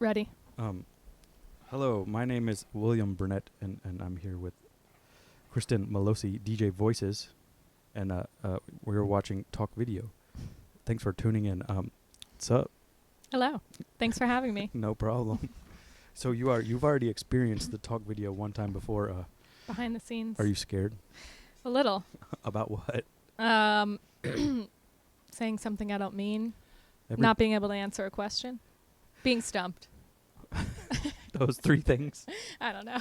Ready. Hello, my name is William Burnett, and I'm here with Kristin Malossi, DJ Voices, and we're watching Talk Video. Thanks for tuning in. What's up? Hello. Thanks for having me. No problem. So you've already experienced the Talk Video one time before. Behind the scenes. Are you scared? A little. About what? Saying something I don't mean. Not being able to answer a question. Being stumped. Those three things. I don't know.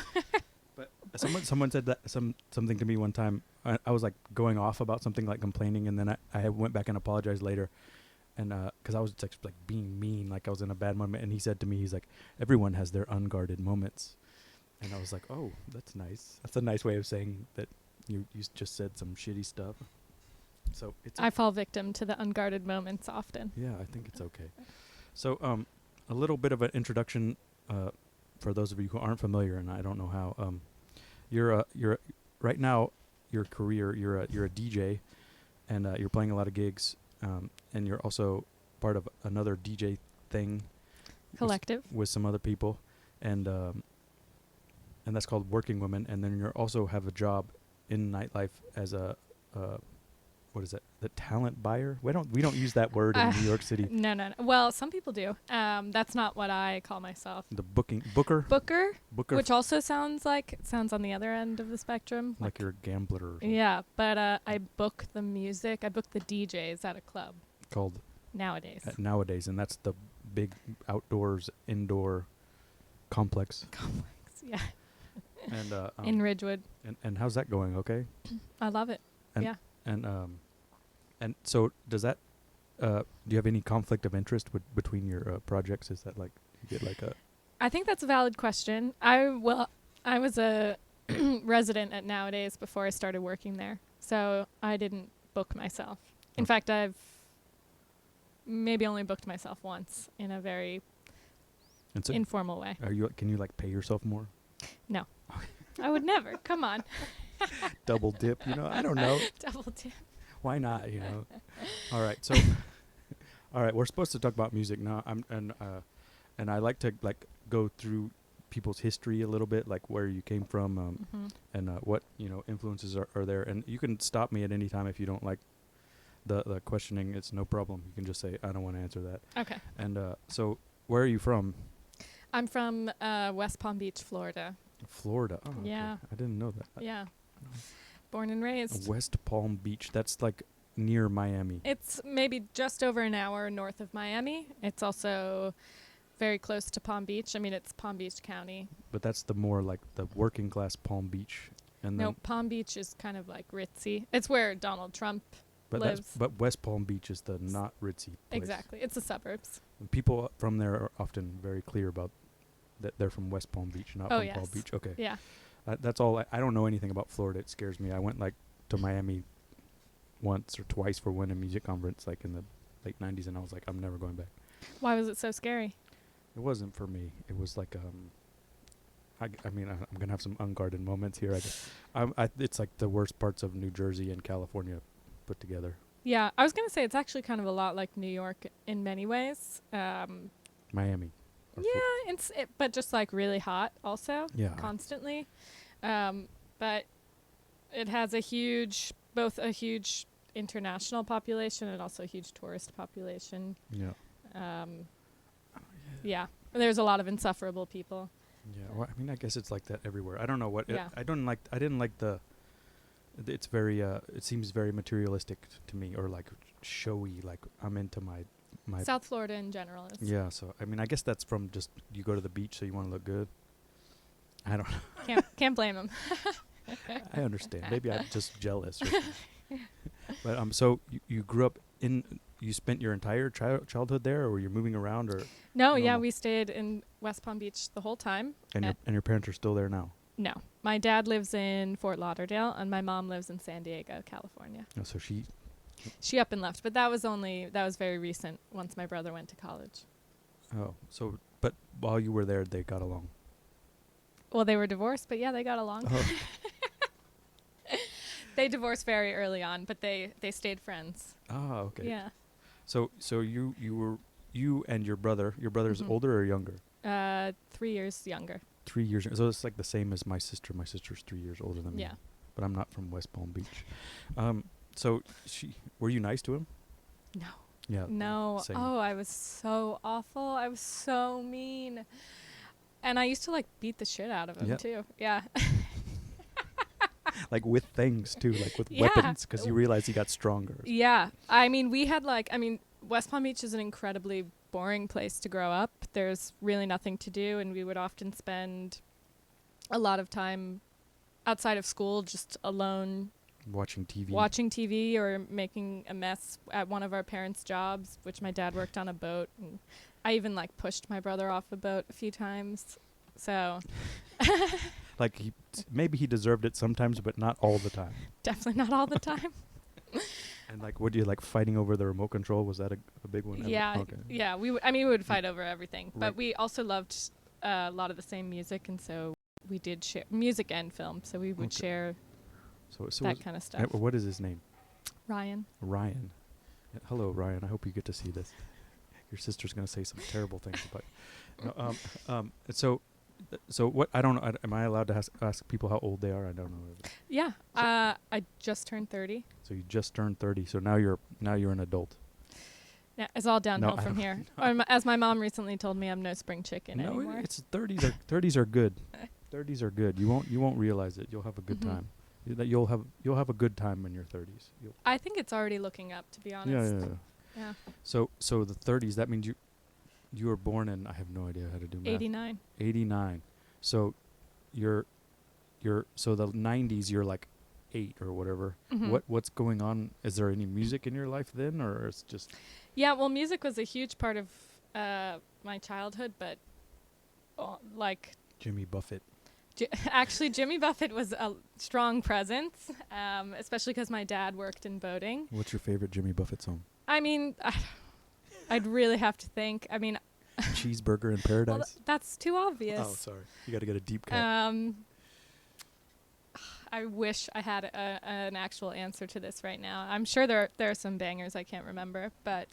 But someone said that something to me one time. I was like going off about something, like complaining, and then I went back and apologized later, and because I was just like being mean, like I was in a bad moment. And he said to me, he's like, everyone has their unguarded moments, and I was like, oh, that's nice. That's a nice way of saying that you just said some shitty stuff. So I fall victim to the unguarded moments often. Yeah, I think it's okay. So a little bit of an introduction for those of you who aren't familiar, and I don't know how. You're right now. Your career, you're a DJ, and you're playing a lot of gigs, and you're also part of another DJ thing, collective, with some other people, and that's called Working Women. And then you also have a job in nightlife as a what is it? The talent buyer? We don't use that word in New York City. No. Well, some people do. That's not what I call myself. The booker, which also sounds on the other end of the spectrum. Like you're a gambler. Yeah, but I book the music. I book the DJs at a club. Called Nowadays, and that's the big indoor complex. Yeah. And in Ridgewood. And how's that going? Okay. I love it. Yeah. And so does that? Do you have any conflict of interest between your projects? Is that like you get like a? I think that's a valid question. I was a resident at Nowadays before I started working there, so I didn't book myself. In fact, I've maybe only booked myself once in a very informal way. Can you like pay yourself more? No, I would never. Come on. Double dip, I don't know. Double dip. Why not, All right, so all right, we're supposed to talk about music now. And I like to like go through people's history a little bit, like where you came from, and what influences are there. And you can stop me at any time if you don't like the questioning. It's no problem. You can just say I don't want to answer that. Okay. And so where are you from? I'm from West Palm Beach, Florida. Florida. Oh, yeah. Okay. I didn't know that. Yeah. Born and raised. West Palm Beach. That's like near Miami. It's maybe just over an hour north of Miami. It's also very close to Palm Beach. I mean, it's Palm Beach County. But that's the more like the working class Palm Beach. And no, Palm Beach is kind of like ritzy. It's where Donald Trump lives. But West Palm Beach is the not ritzy place. Exactly. It's the suburbs. And people from there are often very clear about that they're from West Palm Beach, not from Palm Beach. Okay. Yeah. That's all. I don't know anything about Florida. It scares me. I went like to Miami once or twice for one music conference, like in the late 90s, and I was like, I'm never going back. Why was it so scary? It wasn't for me. It was like I mean, I'm gonna have some unguarded moments here. It's like the worst parts of New Jersey and California put together. Yeah, I was gonna say it's actually kind of a lot like New York in many ways. Miami. Yeah, but just like really hot also. Yeah. Constantly. But it has both a huge international population and also a huge tourist population. Yeah. Yeah. There's a lot of insufferable people. Yeah. Well, I mean, I guess it's like that everywhere. I don't know what. Yeah. I didn't like the. It's very. It seems very materialistic to me, or like showy. Like I'm into my South Florida in general is. Yeah, so I mean, I guess that's from just you go to the beach so you want to look good. I don't know. Can't blame them. I understand. Maybe I'm just jealous. Or something. But so you grew up you spent your entire childhood there, or were you moving around, or? No, yeah, we stayed in West Palm Beach the whole time. And your parents are still there now? No, my dad lives in Fort Lauderdale, and my mom lives in San Diego, California. Oh, so she up and left, but that was very recent, once my brother went to college. Oh, so, but while you were there, they got along? Well, they were divorced, but yeah, they got along. Oh. They divorced very early on, but they stayed friends. Oh, okay. Yeah. So you and your brother's older or younger? 3 years younger. 3 years. So it's like the same as my sister. My sister's 3 years older than me. Yeah. But I'm not from West Palm Beach. So were you nice to him? No. Yeah. No. Same. Oh, I was so awful. I was so mean. And I used to like beat the shit out of him too. Yeah. Like with things too, like with Yeah. weapons, because you realize he got stronger. Yeah. I mean, we had West Palm Beach is an incredibly boring place to grow up. There's really nothing to do, and we would often spend a lot of time outside of school just alone Watching TV or making a mess at one of our parents' jobs, which my dad worked on a boat, and I even like pushed my brother off a boat a few times. So like maybe he deserved it sometimes, but not all the time. definitely not all the time. And like, what do you like fighting over the remote control? Was that a big one? Yeah. Okay. Yeah, we would fight over everything, Right. but we also loved a lot of the same music, and so we did share music and film, so we would share So that kind of stuff. what is his name? Ryan. Ryan. Yeah, hello, Ryan. I hope you get to see this. Your sister's gonna say some terrible things about. So what? I don't know. Am I allowed to ask people how old they are? I don't know. Yeah. I just turned 30. So you just turned 30. So now you're an adult. Yeah, it's all downhill I from don't here. know. As my mom recently told me, I'm no spring chicken No, anymore. it's 30s are good. 30s are good. You won't realize it. You'll have a good Mhm. time. You'll have a good time in your 30s. I think it's already looking up, to be honest. Yeah. So the 30s, that means you were born in, I have no idea how to do math. 89. 89. So so the 90s you're like 8 or whatever. Mhm. What's going on? Is there any music in your life then, or it's just Yeah, well, music was a huge part of my childhood, but like Jimmy Buffett? actually Jimmy Buffett was a strong presence, especially because my dad worked in boating. What's your favorite Jimmy Buffett song? I mean, I'd really have to think. I mean, Cheeseburger in Paradise? well, that's too obvious. Oh, sorry. You got to get a deep cut. I wish I had an actual answer to this right now. I'm sure there are some bangers I can't remember, but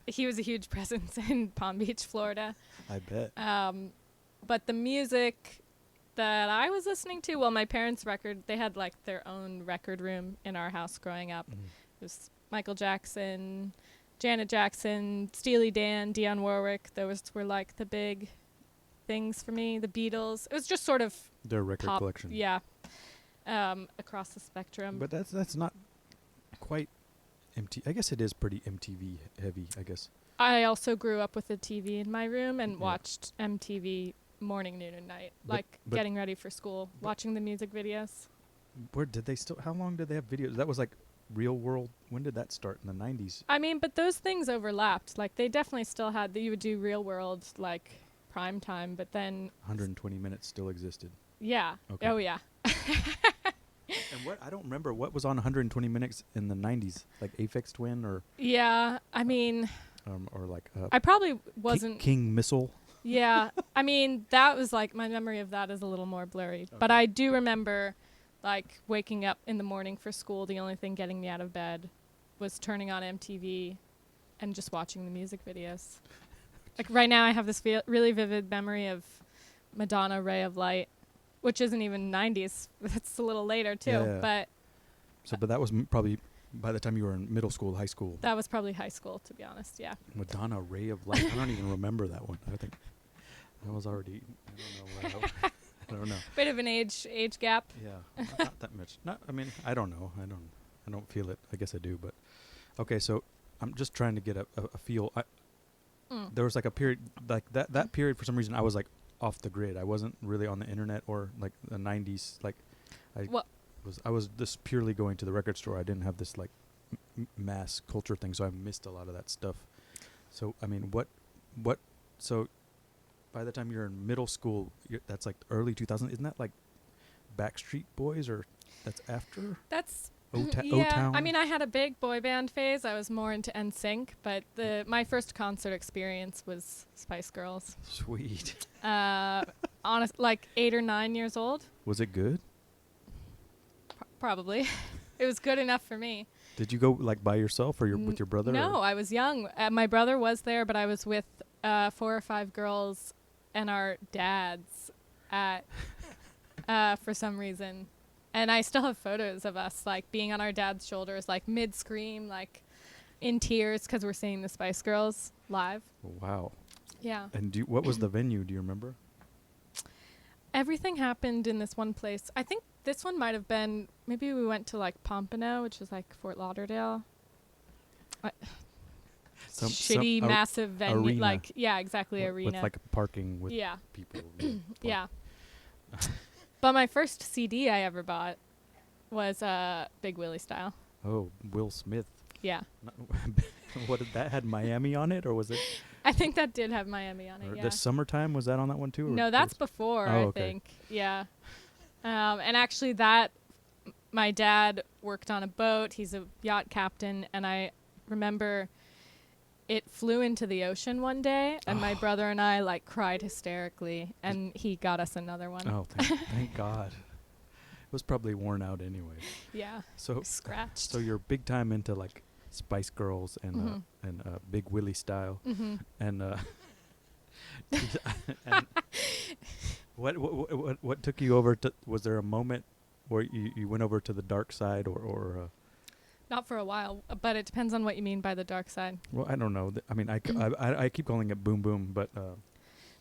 he was a huge presence in Palm Beach, Florida. I bet. But the music that I was listening to, well, my parents' they had like their own record room in our house growing up. Mhm. It was Michael Jackson, Janet Jackson, Steely Dan, Dionne Warwick. Those were like the big things for me. The Beatles. It was just sort of Their record pop, collection. yeah, across the spectrum. But that's not quite I guess it is pretty MTV heavy, I guess. I also grew up with a TV in my room and Yeah. watched MTV morning, noon, and night, But getting ready for school, watching the music videos. How long did they have videos? That was like Real World. When did that start? In the 90s? I mean, but those things overlapped. Like, they definitely still had, you would do Real World, like, prime time, but then... 120 Minutes still existed. Yeah. Okay. Oh, yeah. And I don't remember what was on 120 Minutes in the 90s, like Aphex Twin or Yeah, I mean, like I probably wasn't... King Missile. Yeah, I mean, that was, like, my memory of that is a little more blurry. But Okay. I do remember, like, waking up in the morning for school, the only thing getting me out of bed was turning on MTV and just watching the music videos. Like, right now I have this really vivid memory of Madonna, Ray of Light, which isn't even 90s. That's a little later, too. Yeah. But But that was probably by the time you were in middle school, high school. that was probably high school, to be honest, yeah. Madonna, Ray of Light. I don't even remember that one. I think that was already. I don't know. I don't know. Bit of an age gap. Yeah, not that much. I mean, I don't know. I don't feel it. I guess I do, but okay. So I'm just trying to get a feel. There was like a period like that period for some reason I was like off the grid. I wasn't really on the internet or like the 90s. Like I was just purely going to the record store. I didn't have this like mass culture thing, so I missed a lot of that stuff. So I mean, so by the time you're in middle school, that's like early 2000s. Isn't that like Backstreet Boys, or that's after? That's O-Town? yeah. I mean, I had a big boy band phase. I was more into NSYNC, but my first concert experience was Spice Girls. Sweet. Like 8 or 9 years old. Was it good? Probably. It was good enough for me. Did you go like by yourself or with your brother? No, I was young. My brother was there, but I was with 4 or 5 girls and our dads at for some reason. And I still have photos of us like being on our dad's shoulders, like mid-scream, like in tears because we're seeing the Spice Girls live. Wow. Yeah. And what was the venue? Do you remember? Everything happened in this one place. I think this one might have been, maybe we went to like Pompano, which is like Fort Lauderdale. Some Shitty, massive venue. arena. Like, yeah, exactly, arena. With like parking with yeah. people. Yeah. But my first CD I ever bought was Big Willie Style. Oh, Will Smith. Yeah. What did that had Miami on it, or was it? I think that did have Miami on it, yeah. The Summertime, was that on that one too? No, that's before, I think. Yeah. And actually my dad worked on a boat. He's a yacht captain, and I remember it flew into the ocean one day, and my brother and I like cried hysterically, and he got us another one. Oh, thank God. It was probably worn out anyway. Yeah. So scratched. So you're big time into like Spice Girls and Big Willie Style, and and what took you over to? Was there a moment where you went over to the dark side, or Not for a while, but it depends on what you mean by the dark side. Well, I don't know. I mean, I keep calling it boom boom, but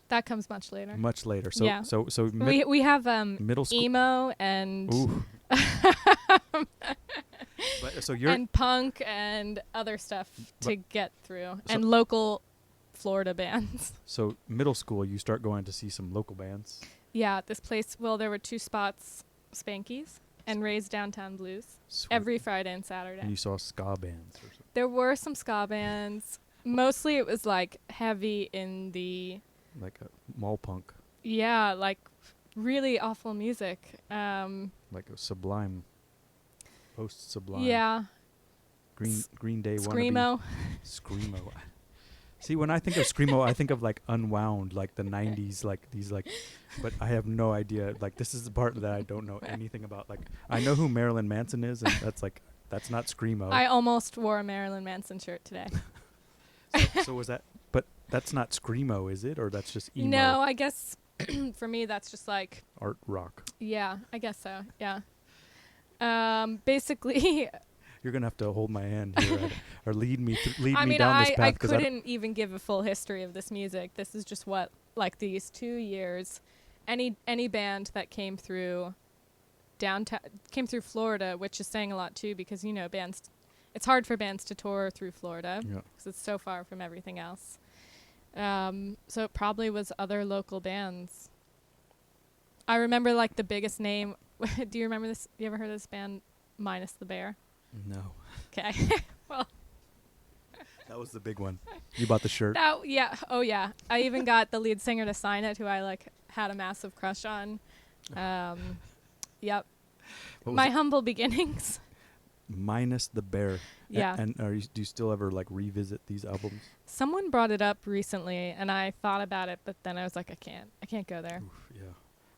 that comes much later. Much later. So yeah. so we have middle school emo and but so you're and punk and other stuff to get through, and local Florida bands. So middle school, you start going to see some local bands. Yeah, this place. Well, there were 2 spots, Spanky's and Ray's Downtown Blues, Sweet. every Friday and Saturday. And you saw ska bands or something. There were some ska bands. Mostly it was like heavy in the like a mall punk. Yeah, like really awful music. Like a Sublime. Post Sublime. Yeah. Green Day Screamo. Screamo. See, when I think of Screamo, I think of like Unwound, like the 90s, like these like, but I have no idea. Like this is the part that I don't know anything about. Like I know who Marilyn Manson is, and that's not Screamo. I almost wore a Marilyn Manson shirt today. So was that, but that's not Screamo, is it? Or that's just emo? No, I guess for me that's just like art rock. Yeah, I guess so. Yeah. Basically you're gonna have to hold my hand here or lead me I mean, down this path. I couldn't even give a full history of this music. This is just what, like, these 2 years, any band that came through Florida, which is saying a lot too, because bands, it's hard for bands to tour through Florida because it's so far from everything else. So it probably was other local bands. I remember like the biggest name. Do you remember this? You ever heard of this band, Minus the Bear? No. Okay. Well, that was the big one. You bought the shirt. Yeah. Oh yeah. I even got the lead singer to sign it, who I like had a massive crush on. Yep. My humble beginnings. Minus the Bear. Yeah. And do you still ever like revisit these albums? Someone brought it up recently, and I thought about it, but then I was like, I can't go there. Oof, yeah.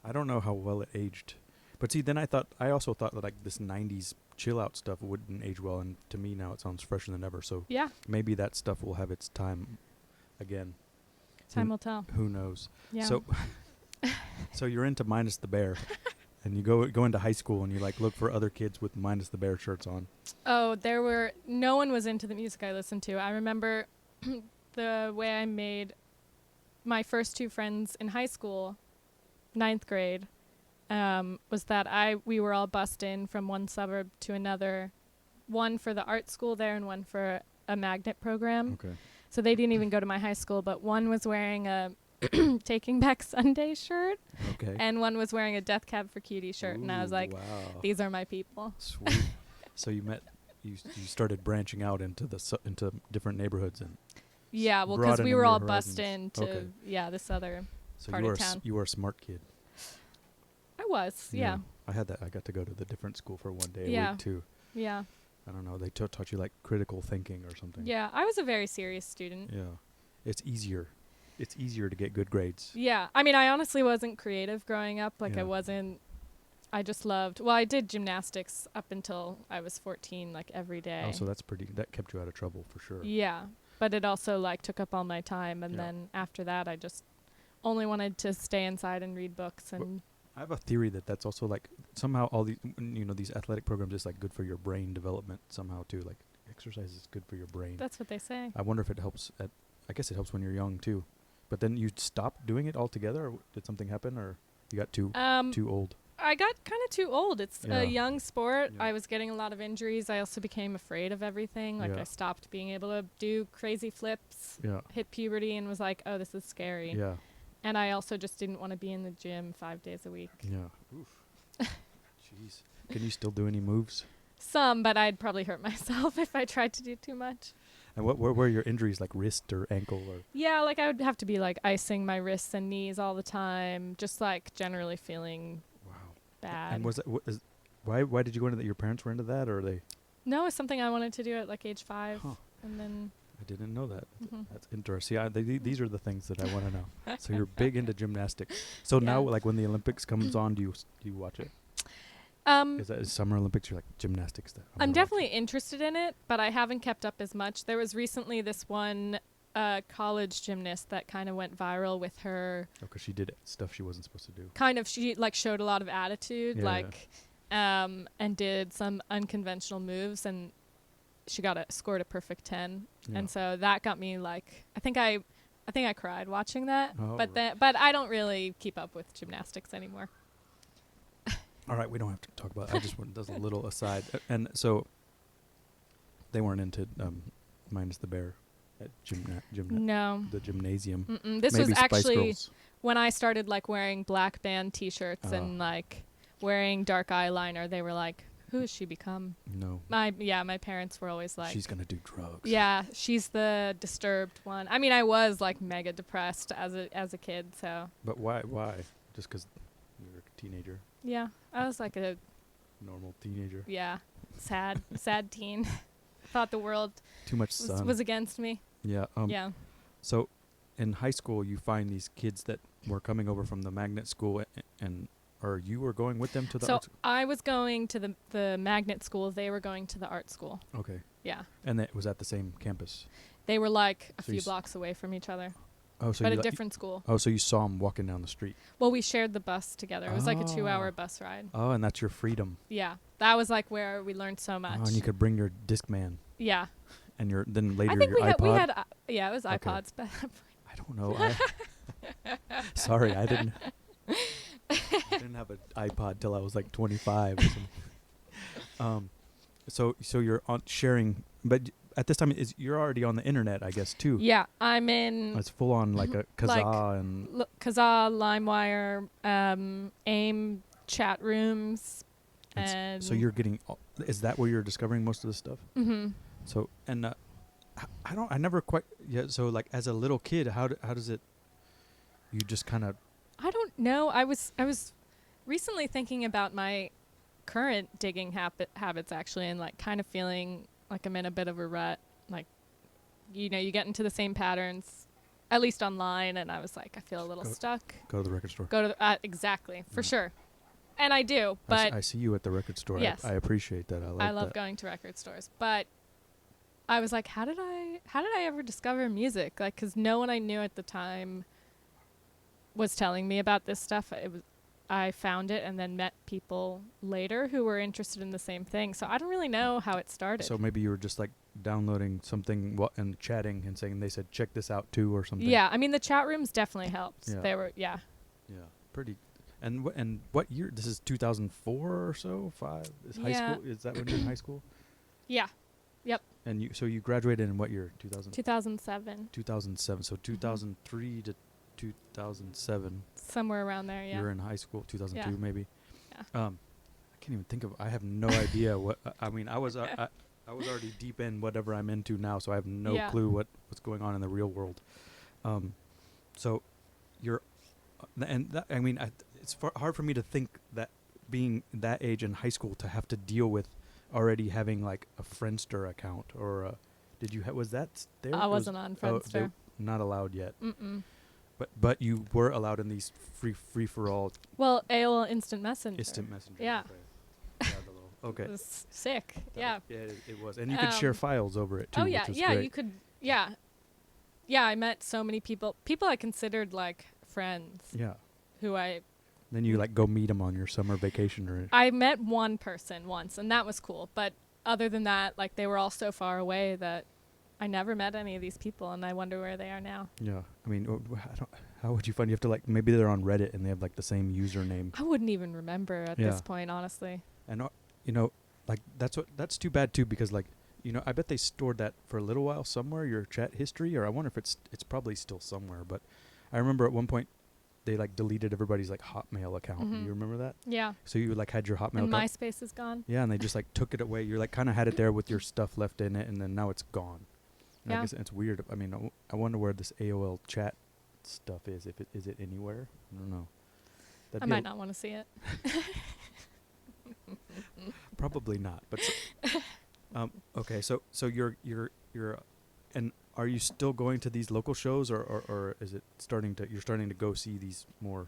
I don't know how well it aged. But see, then I also thought that like this 90s chill out stuff wouldn't age well, and to me now it sounds fresher than ever. So yeah, maybe that stuff will have its time again. Time will tell. Who knows? Yeah. So you're into Minus the Bear, and you go into high school and you like look for other kids with Minus the Bear shirts on. Oh, no one was into the music I listened to. I remember the way I made my first 2 friends in high school, 9th grade. Was that we were all bussed in from one suburb to another, one for the art school there and one for a magnet program. Okay. So they didn't even go to my high school, but one was wearing a Taking Back Sunday shirt. Okay. And one was wearing a Death Cab for Cutie shirt. Ooh, and I was like, wow. These are my people. Sweet. So you started branching out into into different neighborhoods and yeah, well, because we were all bussed into this other part of town. You were a smart kid. I was, yeah. I had that. I got to go to the different school for one day a week too. Yeah. I don't know. They taught you like critical thinking or something. Yeah, I was a very serious student. Yeah, it's easier. It's easier to get good grades. Yeah, I mean, I honestly wasn't creative growing up. Like, I just loved. Well, I did gymnastics up until I was 14, like every day. Oh, so that kept you out of trouble for sure. Yeah, but it also like took up all my time. And Yeah. then after that, I just only wanted to stay inside and read books. And I have a theory that that's also like somehow all these these athletic programs is like good for your brain development somehow too. Like exercise is good for your brain. that's what they say. I wonder if it helps I guess it helps when you're young too. But then you stopped doing it altogether, or did something happen, or you got too old? I got kind of too old. It's Yeah. a young sport. Yeah. I was getting a lot of injuries. I also became afraid of everything. Like Yeah. I stopped being able to do crazy flips, Yeah. hit puberty, and was like, oh, this is scary. Yeah. And I also just didn't want to be in the gym 5 days a week. Yeah. Oof. Jeez. Can you still do any moves? Some, but I'd probably hurt myself if I tried to do too much. And what were your injuries, like wrist or ankle or? Yeah, like I would have to be like icing my wrists and knees all the time, just like generally feeling Wow. bad. And was that why did you go into that? Your parents were into that, or they? No, it's something I wanted to do at like age 5. Huh. And then I didn't know that. mhm. That's interesting. These are the things that I want to know. So you're big into gymnastics. So now, Yeah. like when the Olympics comes on, do you watch it? Is that Summer Olympics? You're like gymnastics. That I'm definitely interested in it, but I haven't kept up as much. There was recently this one college gymnast that kind of went viral with her. Because she did stuff she wasn't supposed to do. She like showed a lot of attitude, Yeah, and did some unconventional moves, and she scored a perfect 10. Yeah. And so that got me like I think I cried watching that. Oh, but right. but I don't really keep up with gymnastics anymore. All right, we don't have to talk about it. I just want does a little aside. And so they weren't into Minus the Bear at No. the gymnasium. Mm-mm. This Maybe was Spice actually Girls. when I started like wearing black band t-shirts Oh. and like wearing dark eyeliner. They were like, who has she become? No. My parents were always like, She's going to do drugs. yeah, she's the disturbed one. I mean, I was like mega depressed as a kid, so But why? Just because you're a teenager? yeah, I was like a Normal teenager? sad teen. Thought the world Too much sun. was against me. Yeah. Yeah. So in high school, you find these kids that were coming over from the magnet school, or you were going with them to the So art school? I was going to the magnet school. They were going to the art school. Okay. Yeah. And that was at the same campus? They were like a So you few s- blocks away from each other, Oh, so but you a different school. Oh, so you saw them walking down the street. Well, we shared the bus together. It was like a Oh. 2-hour bus ride. Oh, and that's your freedom. Yeah. That was like where we learned so much. Oh, and you could bring your Discman Yeah. and then later I think your iPod. we had it was Okay. iPods, but I don't know. Sorry, I didn't have an iPod till I was like 25. Or something. So you're on sharing, but at this time you're already on the internet, I guess, too. yeah, I'm in It's full on like a Kazaa Like, and Kazaa, LimeWire, AIM chat rooms, and so you're getting. Is that where you're discovering most of this stuff? Mm-hmm. So and I never quite. Yeah. So like as a little kid, how does it? You just kind of. I don't know. I was recently thinking about my current digging habits actually, and like kind of feeling like I'm in a bit of a rut. Like, you get into the same patterns, at least online, and I was like, I feel a little stuck. Go to the record store. Go to the, exactly, for sure. And I do, but I see you at the record store. Yes. I appreciate that. I love going to record stores. But I was like, how did I ever discover music? Like, 'cause no one I knew at the time was telling me about this stuff. I found it and then met people later who were interested in the same thing. So I don't really know how it started. So maybe you were just like downloading something and chatting and saying they said check this out too or something. Yeah, I mean the chat rooms definitely helped. Yeah. They were yeah. Pretty. And what year? This is 2004 or so. 5 is high Yeah. school. Is that when you're in high school? Yeah. Yep. And you graduated in what year? 2007. 2007. So 2003 to 2007. Somewhere around there, yeah. You were in high school. 2002 Yeah. maybe. Yeah. I can't even think of. I have no idea what. I mean, I was already deep in whatever I'm into now, so I have no Yeah. clue what's going on in the real world. So you're, I mean, it's hard for me to think that being that age in high school to have to deal with already having like a Friendster account or did you was that there? I wasn't on Friendster. Not allowed yet. Mm-mm. But you were allowed in these free for all Well, AOL Instant Messenger. instant messenger. Yeah. Okay. It was sick. Yeah. Yeah, it was, and you could share files over it too. Oh yeah, which was yeah. great. You could. Yeah, yeah, I met so many people I considered like friends Yeah. who Then you like go meet them on your summer vacation, or I met one person once, and that was cool. But other than that, like, they were all so far away that I never met any of these people, and I wonder where they are now. yeah. I mean, how would you find? You have to like maybe they're on Reddit and they have like the same username. I wouldn't even remember at Yeah. this point, honestly. And you know, like that's too bad too, because like, you know, I bet they stored that for a little while somewhere, your chat history, or I wonder if it's probably still somewhere. But I remember at one point they like deleted everybody's like Hotmail account. Mhm. You remember that? Yeah. So you like had your Hotmail And account. MySpace is gone. Yeah, and they just like took it away. You like kind of had it there with your stuff left in it, and then now it's gone. And I Yeah. guess it's weird. I mean, I wonder where this AOL chat stuff is. If it is it anywhere? I don't know. I might not want to see it. Probably not. But okay. So you're and are you still going to these local shows, or is it you're starting to go see these more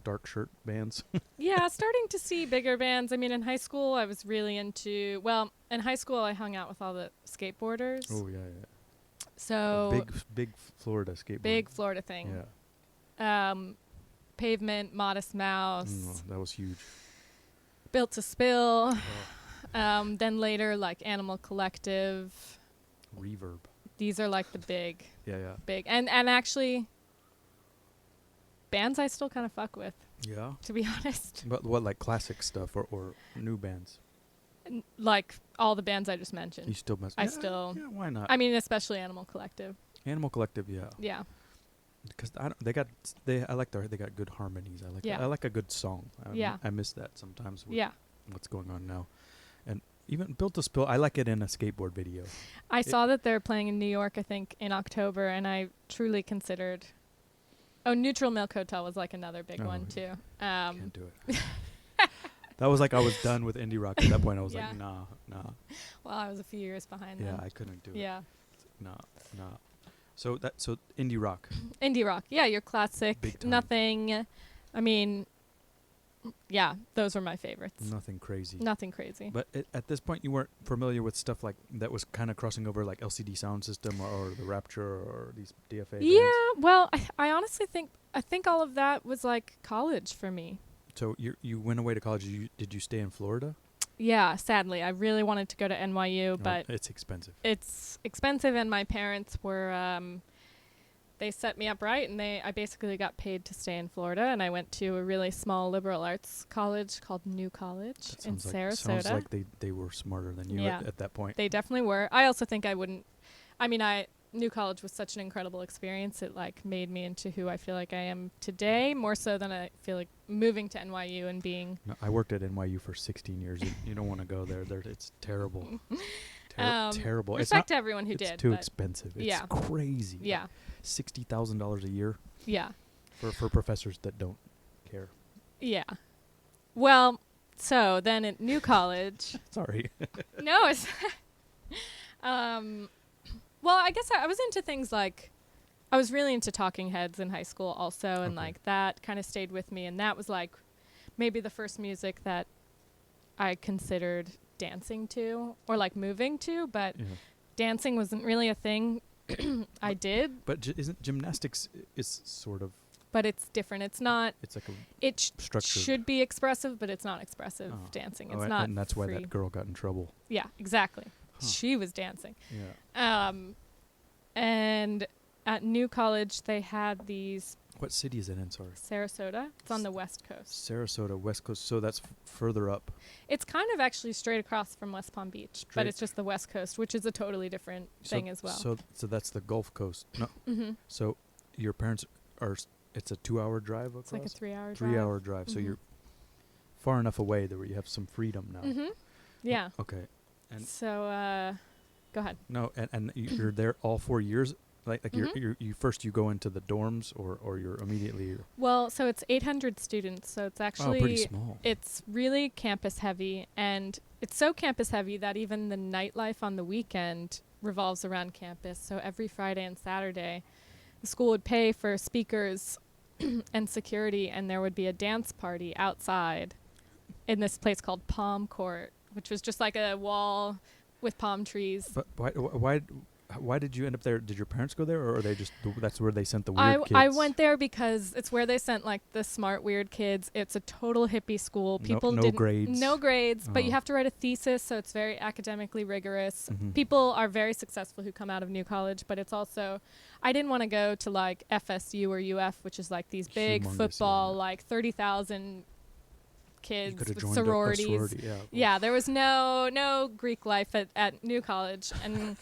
dark shirt bands? Yeah, starting to see bigger bands. I mean, in high school, I was really into, in high school, I hung out with all the skateboarders. Oh yeah. So Big Florida skateboard. big Florida thing. Yeah. Pavement, Modest Mouse, That was huge. Built to Spill. Oh. Then later, like Animal Collective. Reverb. These are like the big, Yeah. big, and actually, bands I still kind of fuck with, Yeah. to be honest. But what, like classic stuff or new bands? Like all the bands I just mentioned. You still mess. I Yeah, still. Yeah, why not? I mean, especially Animal Collective. Animal Collective, yeah. Yeah. Because I like they got good harmonies. Yeah. I like a good song. Yeah. I miss that sometimes. With Yeah. What's going on now? And even Built to Spill, I like it in a skateboard video. I saw that they're playing in New York, I think, in October, and I truly considered. Oh, Neutral Milk Hotel was like another big one too. Can't do it. That was like I was done with indie rock at that point. I was Yeah. like, nah. Well, I was a few years behind Yeah, them. I couldn't do it. Yeah. Nah. So indie rock. Indie rock. Yeah, your classic. Big time. Nothing. I mean, yeah, those were my favorites. Nothing crazy. Nothing crazy. But at this point, you weren't familiar with stuff like that was kind of crossing over, like LCD Sound System or the Rapture or these DFA Yeah, bands. well, I honestly think all of that was like college for me. So you went away to college. Did you stay in Florida? Yeah, sadly, I really wanted to go to NYU, but it's expensive. it's expensive, and my parents were they set me up right, and I basically got paid to stay in Florida, and I went to a really small liberal arts college called New College in Sarasota. Sounds like they were smarter than you Yeah. at that point. They definitely were. I also think I wouldn't. I mean, New College was such an incredible experience. It like made me into who I feel like I am today, more so than I feel like moving to NYU and being. No, I worked at NYU for 16 years. You don't want to go there. It's terrible. Terrible. Respect to everyone who it's did. too but expensive. It's yeah. crazy. Yeah. $60,000 a year Yeah. for professors that don't care. Yeah. Well, so then at New College. Sorry. No, it's. Well, I guess I was into things like, I was really into Talking Heads in high school also, and Okay. like that kind of stayed with me, and that was like maybe the first music that I considered dancing to or like moving to, but Yeah. dancing wasn't really a thing I did, But isn't gymnastics is sort of, but it's different. It's not, it's like a it structured. should be expressive, but it's not expressive Oh. dancing. Oh, It's and- not and that's why free. that girl got in trouble. Yeah, exactly. Huh. She was dancing. Yeah. And at New College, they had these What city is it in? Sorry. Sarasota. It's on the West Coast. Sarasota, West Coast. So that's further up. It's kind of actually straight across from West Palm Beach, but Straight- it's just the West Coast, which is a totally different thing as well. So that's the Gulf Coast. No. Mm-hmm. So your parents are. It's a 2-hour drive across. It's like a 3-hour drive. 3-hour drive. So Mhm. you're far enough away that where you have some freedom now. Mm-hmm. Yeah. Okay. And So, go ahead. no, and you're there all 4 years. Like Mhm. you first you go into the dorms or you're immediately. Well, so it's 800 students, so it's actually pretty small. It's really campus heavy, and it's so campus heavy that even the nightlife on the weekend revolves around campus. So every Friday and Saturday, the school would pay for speakers and security, and there would be a dance party outside in this place called Palm Court, which was just like a wall with palm trees. But why why did you end up there? Did your parents go there, or are they just that's where they sent the weird I kids? I went there because it's where they sent like the smart weird kids. It's a total hippie school. People no didn't grades. no grades, but you Oh. have to write a thesis, so it's very academically rigorous. Mhm. People are very successful who come out of New College, but it's also I didn't want to go to like FSU or UF, which is like these big Humongous, football, yeah. like 30,000 You kids could have with joined sororities. a sorority. Yeah. Yeah, there was no Greek life at New College, and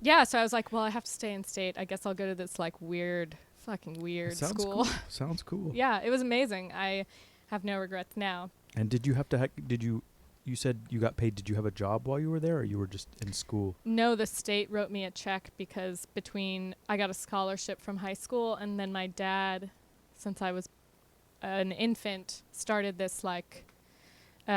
yeah, so I was like, well, I have to stay in state. I guess I'll go to this like fucking weird Sounds school. Cool. Sounds cool. Yeah, it was amazing. I have no regrets now. And did you have to? Did you? You said you got paid. Did you have a job while you were there, or you were just in school? No, the state wrote me a check because I got a scholarship from high school, and then my dad, since I was an infant, started this like He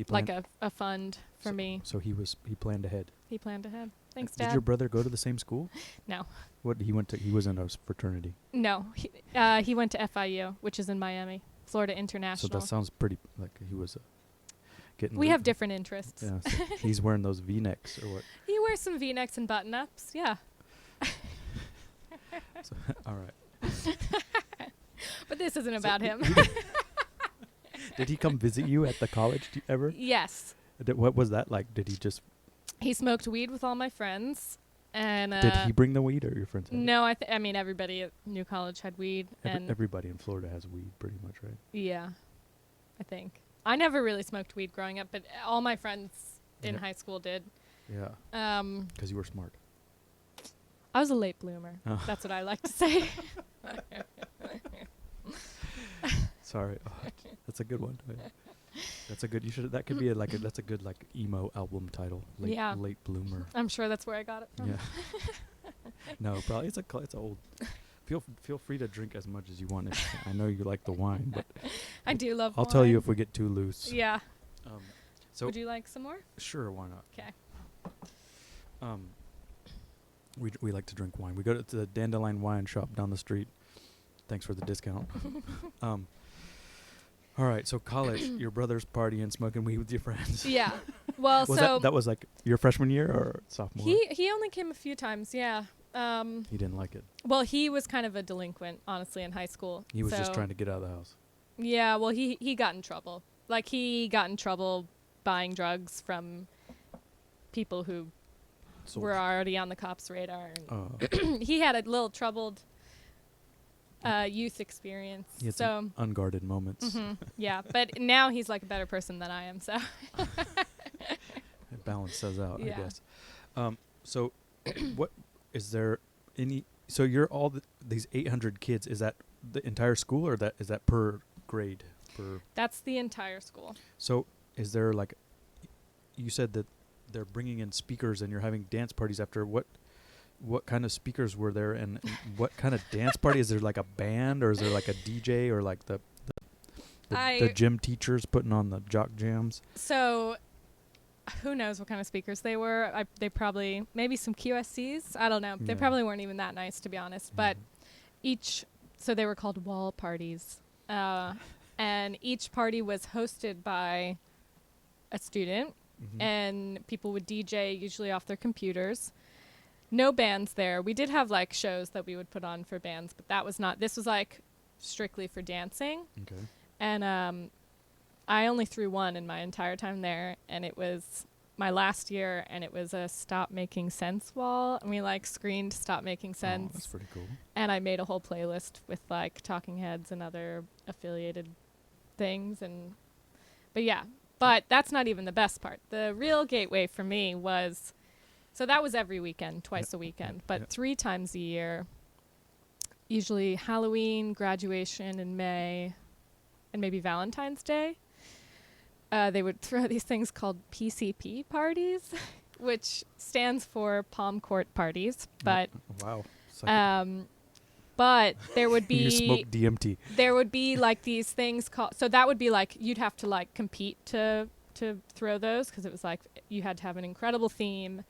like planned, a fund for me. So he planned ahead. He planned ahead. Thanks, Did Dad. your brother go to the same school? No. What he went to? He was in a fraternity. No, he went to FIU, which is in Miami, Florida So International. that sounds pretty like he was getting. We lit. have different interests. Yeah, so he's wearing those V-necks or what? He wears some V-necks and button-ups. Yeah. So, all right. But this isn't So about him. Did he come visit you at the college ever? Yes. What was that like? Did he just? He smoked weed with all my friends, and Did he bring the weed, or your friends? Had it? no, I mean everybody at New College had weed, and Everybody in Florida has weed, pretty much, right? yeah, I think I never really smoked weed growing up, but all my friends in Yeah. high school did. Yeah. Because you were smart. I was a late bloomer. Oh. That's what I like to say. Sorry. Oh, that's a good one. Yeah. That's a good. You should. That could be that's a good like emo album title. Yeah. Late bloomer. I'm sure that's where I got it from. Yeah. No, probably it's a old. Feel free to drink as much as you want. I know you like the wine, but I do love I'll tell you wine. if we get too loose. Yeah. So Would you like some more? sure, why not? 'Kay. We like to drink wine. We go to the Dandelion Wine Shop down the street. Thanks for the discount. All right, so college, your brother's partying, smoking weed with your friends. Yeah. Well, Was so that was like your freshman year or sophomore? he only came a few times. Yeah. He didn't like it. Well, he was kind of a delinquent, honestly, in high school. He was just So- trying to get out of the house. Yeah. Well, he got in trouble. Like he got in trouble buying drugs from people who Sold. were already on the cops' radar. And Uh, he had a little troubled youth experience. he had So some unguarded moments. yeah, but now he's like a better person than I am. So It balances out, I Yeah. guess. So, what is there any? So you're all these 800 kids. Is that the entire school, or is that per grade? that's the entire school. So is there like? You said that they're bringing in speakers and you're having dance parties after. What kind of speakers were there, and what kind of dance party? Is there like a band, or is there like a DJ, or like the gym teachers putting on the jock jams? So who knows what kind of speakers they were? They probably maybe some QSCs. I don't know. They Yeah. probably weren't even that nice, to be honest. But so they were called wall parties, and each party was hosted by a student, Mhm. and people would DJ usually off their computers. No bands there. We did have like shows that we would put on for bands, but this was like strictly for dancing. Okay. And I only threw one in my entire time there, and it was my last year, and it was a Stop Making Sense wall, and we like screened Stop Making Sense. Oh, that's pretty cool. And I made a whole playlist with like Talking Heads and other affiliated things, but that's not even the best part. The real gateway for me was, so that was every weekend, twice a weekend, but 3 times a year, usually Halloween, graduation in May, and maybe Valentine's Day. They would throw these things called PCP parties, which stands for Palm Court Parties, but Wow. It's like but there would you be smoke DMT. there would be like these things called, so that would be like you'd have to like compete to throw those, because it was like you had to have an incredible theme,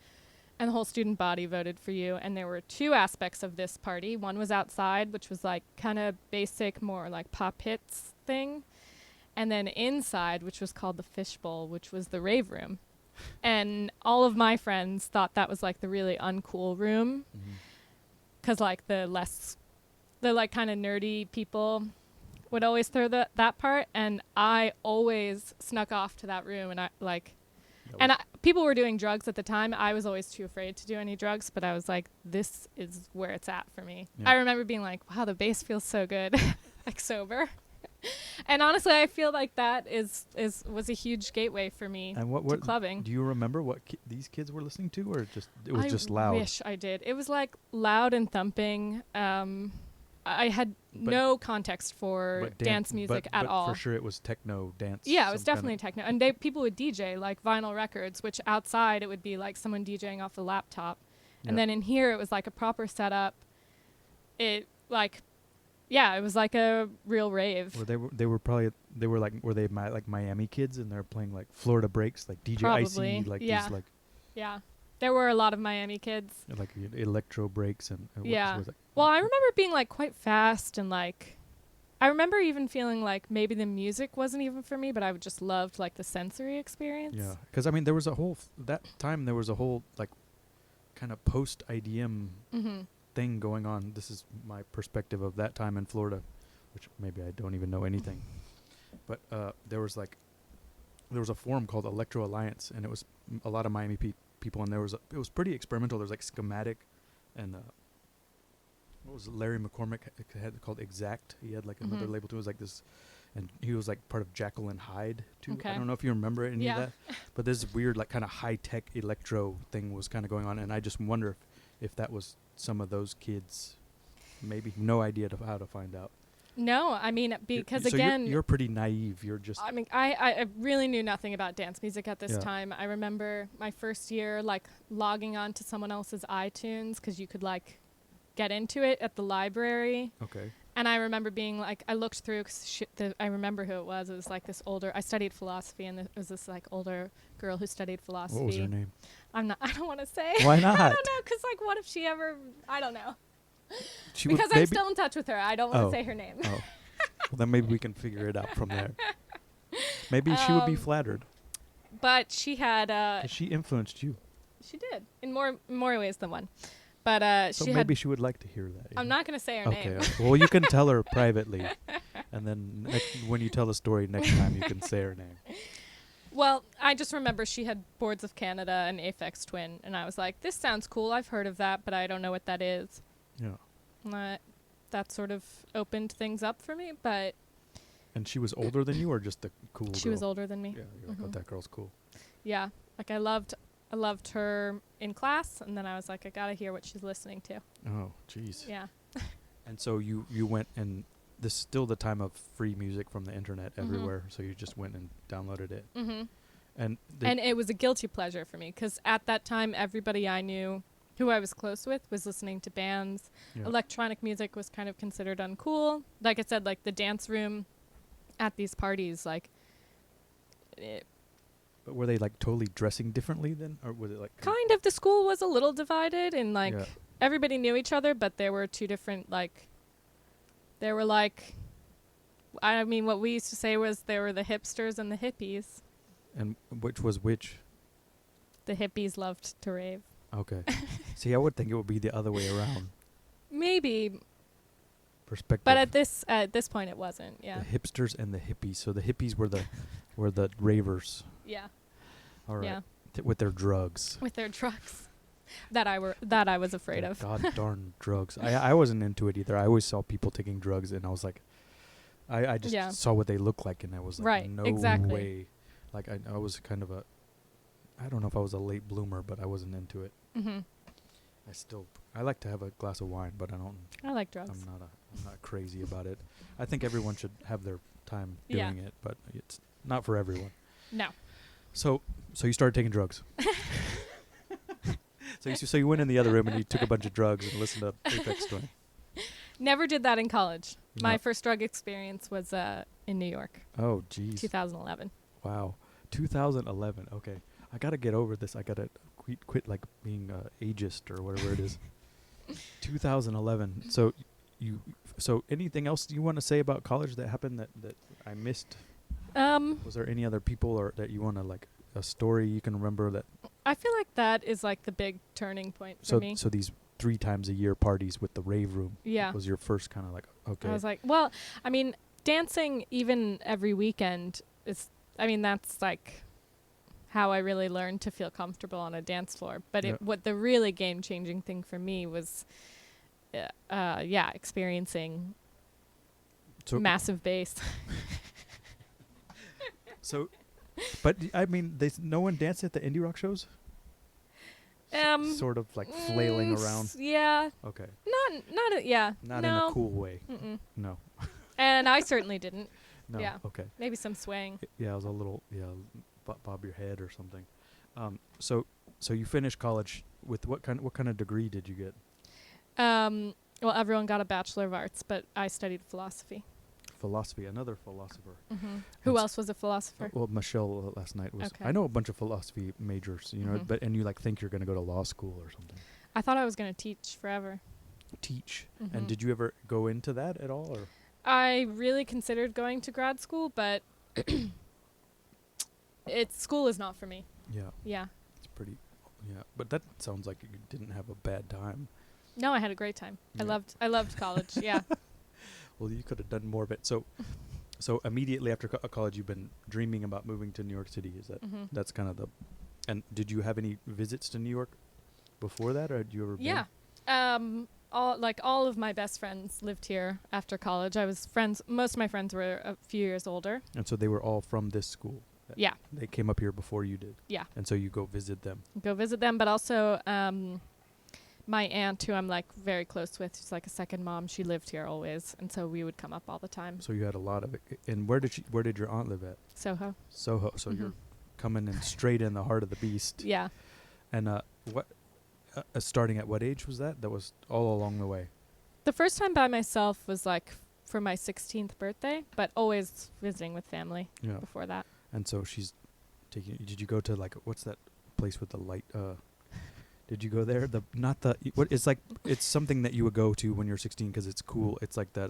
and the whole student body voted for you. And there were 2 aspects of this party. One was outside, which was like kind of basic, more like pop hits thing, and then inside, which was called the Fishbowl, which was the rave room. And all of my friends thought that was like the really uncool room, Mhm. because like the like kind of nerdy people would always throw that part, and I always snuck off to that room, and I like, That and was- people were doing drugs at the time. I was always too afraid to do any drugs, but I was like, this is where it's at for me. Yeah. I remember being like, wow, the bass feels so good, like sober. And honestly, I feel like that was a huge gateway for me And what to clubbing. do you remember what these kids were listening to, or it was I just loud? wish I did. It was like loud and thumping. I had But- no context for But dance music at but all. for sure it was techno dance. Yeah, it was some kinda- definitely techno. And people would DJ like vinyl records, which outside it would be like someone DJing off a laptop. Yeah. And then in here it was like a proper setup. It like, yeah, it was like a real rave. Or were they like Miami kids, and they're playing like Florida breaks, like DJ Probably, Icy, like yeah. these like Yeah. There were a lot of Miami kids. electro breaks and Yeah. was it? Well, I remember it being like quite fast, and like I remember even feeling like maybe the music wasn't even for me, but I just loved like the sensory experience. Yeah, because I mean there was a whole like kind of post IDM Mm-hmm. thing going on. This is my perspective of that time in Florida, which maybe I don't even know anything. But there was a forum called Electro Alliance, and it was a lot of Miami people, and it was pretty experimental. There's like Schematic, and what was it? Larry McCormick had called Exact. He had like another Mhm. label too. It was like this, and he was like part of Jekyll and Hyde too. Okay. I don't know if you remember any Yeah. of that, but this weird like kind of high tech electro thing was kind of going on, and I just wonder if that was some of those kids. Maybe no idea how to find out. No, I mean, because So again, you're pretty naive. You're just I mean, I really knew nothing about dance music at this Yeah. time. I remember my first year, like, logging on to someone else's iTunes, because you could, like, get into it at the library. okay. And I remember being, like, I looked through, because I remember who it was. It was, like, this older, I studied philosophy, and it was this, like, older girl who studied philosophy. What was her name? I don't want to say. Why not? I don't know, because, like, what if she ever, I don't know. She Because was I'm maybe. still in touch with her. I don't want to Oh. say her name. Oh, well, then maybe we can figure it out from there. Maybe she would be flattered. But she had, 'Cause she influenced you, she did, in more ways than one. But so she maybe had, she would like to hear that. I'm not going to say her Okay. name. Well, you can tell her privately, and then when you tell the story next time, you can say her name. Well, I just remember she had Boards of Canada and Aphex Twin, and I was like, this sounds cool. I've heard of that, but I don't know what that is. Yeah. And that sort of opened things up for me, but And she was older than you, or just a cool she girl? was older than me. Yeah, you're like, oh, Mhm. that girl's cool. Yeah. Like, I loved her in class, and then I was like, I got to hear what she's listening to. Oh, jeez. Yeah. And so you went, and this is still the time of free music from the internet Mhm. everywhere, so you just went and downloaded it. Mm-hmm. And And it was a guilty pleasure for me, because at that time, everybody I knew who I was close with was listening to bands. yeah. Electronic music was kind of considered uncool. Like I said, like the dance room at these parties, like, But were they like totally dressing differently then, or was it like kind of the school was a little divided, and like Yeah. everybody knew each other, but there were two different, like, there were like, I mean, what we used to say was there were the hipsters and the hippies. And which was which? The hippies loved to rave. Okay. See, I would think it would be the other way around. Maybe, Perspective. but at this point it wasn't. Yeah. The hipsters and the hippies. So the hippies were the ravers. Yeah. All right. Yeah. With their drugs. With their drugs that I was afraid Their of. God darn drugs. I wasn't into it either. I always saw people taking drugs, and I was like, I just Yeah. saw what they looked like, and I was like, Right, no exactly. way. Like I was kind of I don't know if I was a late bloomer, but I wasn't into it. Mm-hmm. I like to have a glass of wine, but I like drugs. I'm not crazy about it. I think everyone should have their time Yeah. doing it, but it's not for everyone. No. So you started taking drugs. So you went in the other room and you took a bunch of drugs and listened to Aphex Twin. Never did that in college. My No. first drug experience was in New York, Oh, jeez. 2011. Wow. 2011. Okay. I got to get over this. I got to quit like being ageist or whatever it is. 2011. So anything else you want to say about college that happened that I missed? Was there any other people or that you want to like a story you can remember that? I feel like that is like the big turning point for me. So these 3 times a year parties with the rave room. Yeah. Was your first kind of like, okay. I was like, well, I mean, dancing even every weekend is, I mean, that's like how I really learned to feel comfortable on a dance floor. But what the really game-changing thing for me was, experiencing massive bass. So, but I mean, no one danced at the indie rock shows? Sort of like flailing around. Yeah. Okay. Not in a cool way. Mm-mm. No. And I certainly didn't. No. Yeah. Okay. Maybe some swaying. Yeah, it was a little, bob your head or something. So you finished college with what kind of degree did you get? Well, everyone got a Bachelor of Arts, but I studied philosophy. Philosophy, another philosopher. Mm-hmm. Who else was a philosopher? Well, Michelle last night was. Okay. I know a bunch of philosophy majors, you know, and you like think you're going to go to law school or something. I thought I was going to teach forever. Teach? Mm-hmm. And did you ever go into that at all? Or? I really considered going to grad school, but school is not for me. Yeah. Yeah. It's pretty, but that sounds like you didn't have a bad time. No, I had a great time. Yeah. I loved college. Yeah. Well, you could have done more of it. So immediately after college, you've been dreaming about moving to New York City. Is that that's kind of the? And did you have any visits to New York before that, or had you ever? Yeah. All of my best friends lived here after college. I was friends. Most of my friends were a few years older. And so they were all from this school. Yeah. They came up here before you did. Yeah. And so you go visit them. But also my aunt, who I'm like very close with, she's like a second mom. She lived here always, and so we would come up all the time. So you had a lot of it. And where did your aunt live at? Soho. Soho. So you're coming in straight in the heart of the beast. Yeah. And starting at what age was that? That was all along the way. The first time by myself was like for my 16th birthday, but always visiting with family before that. And so she's taking. Did you go to like what's that place with the light? Did you go there? It's something that you would go to when you're 16 because it's cool. It's like that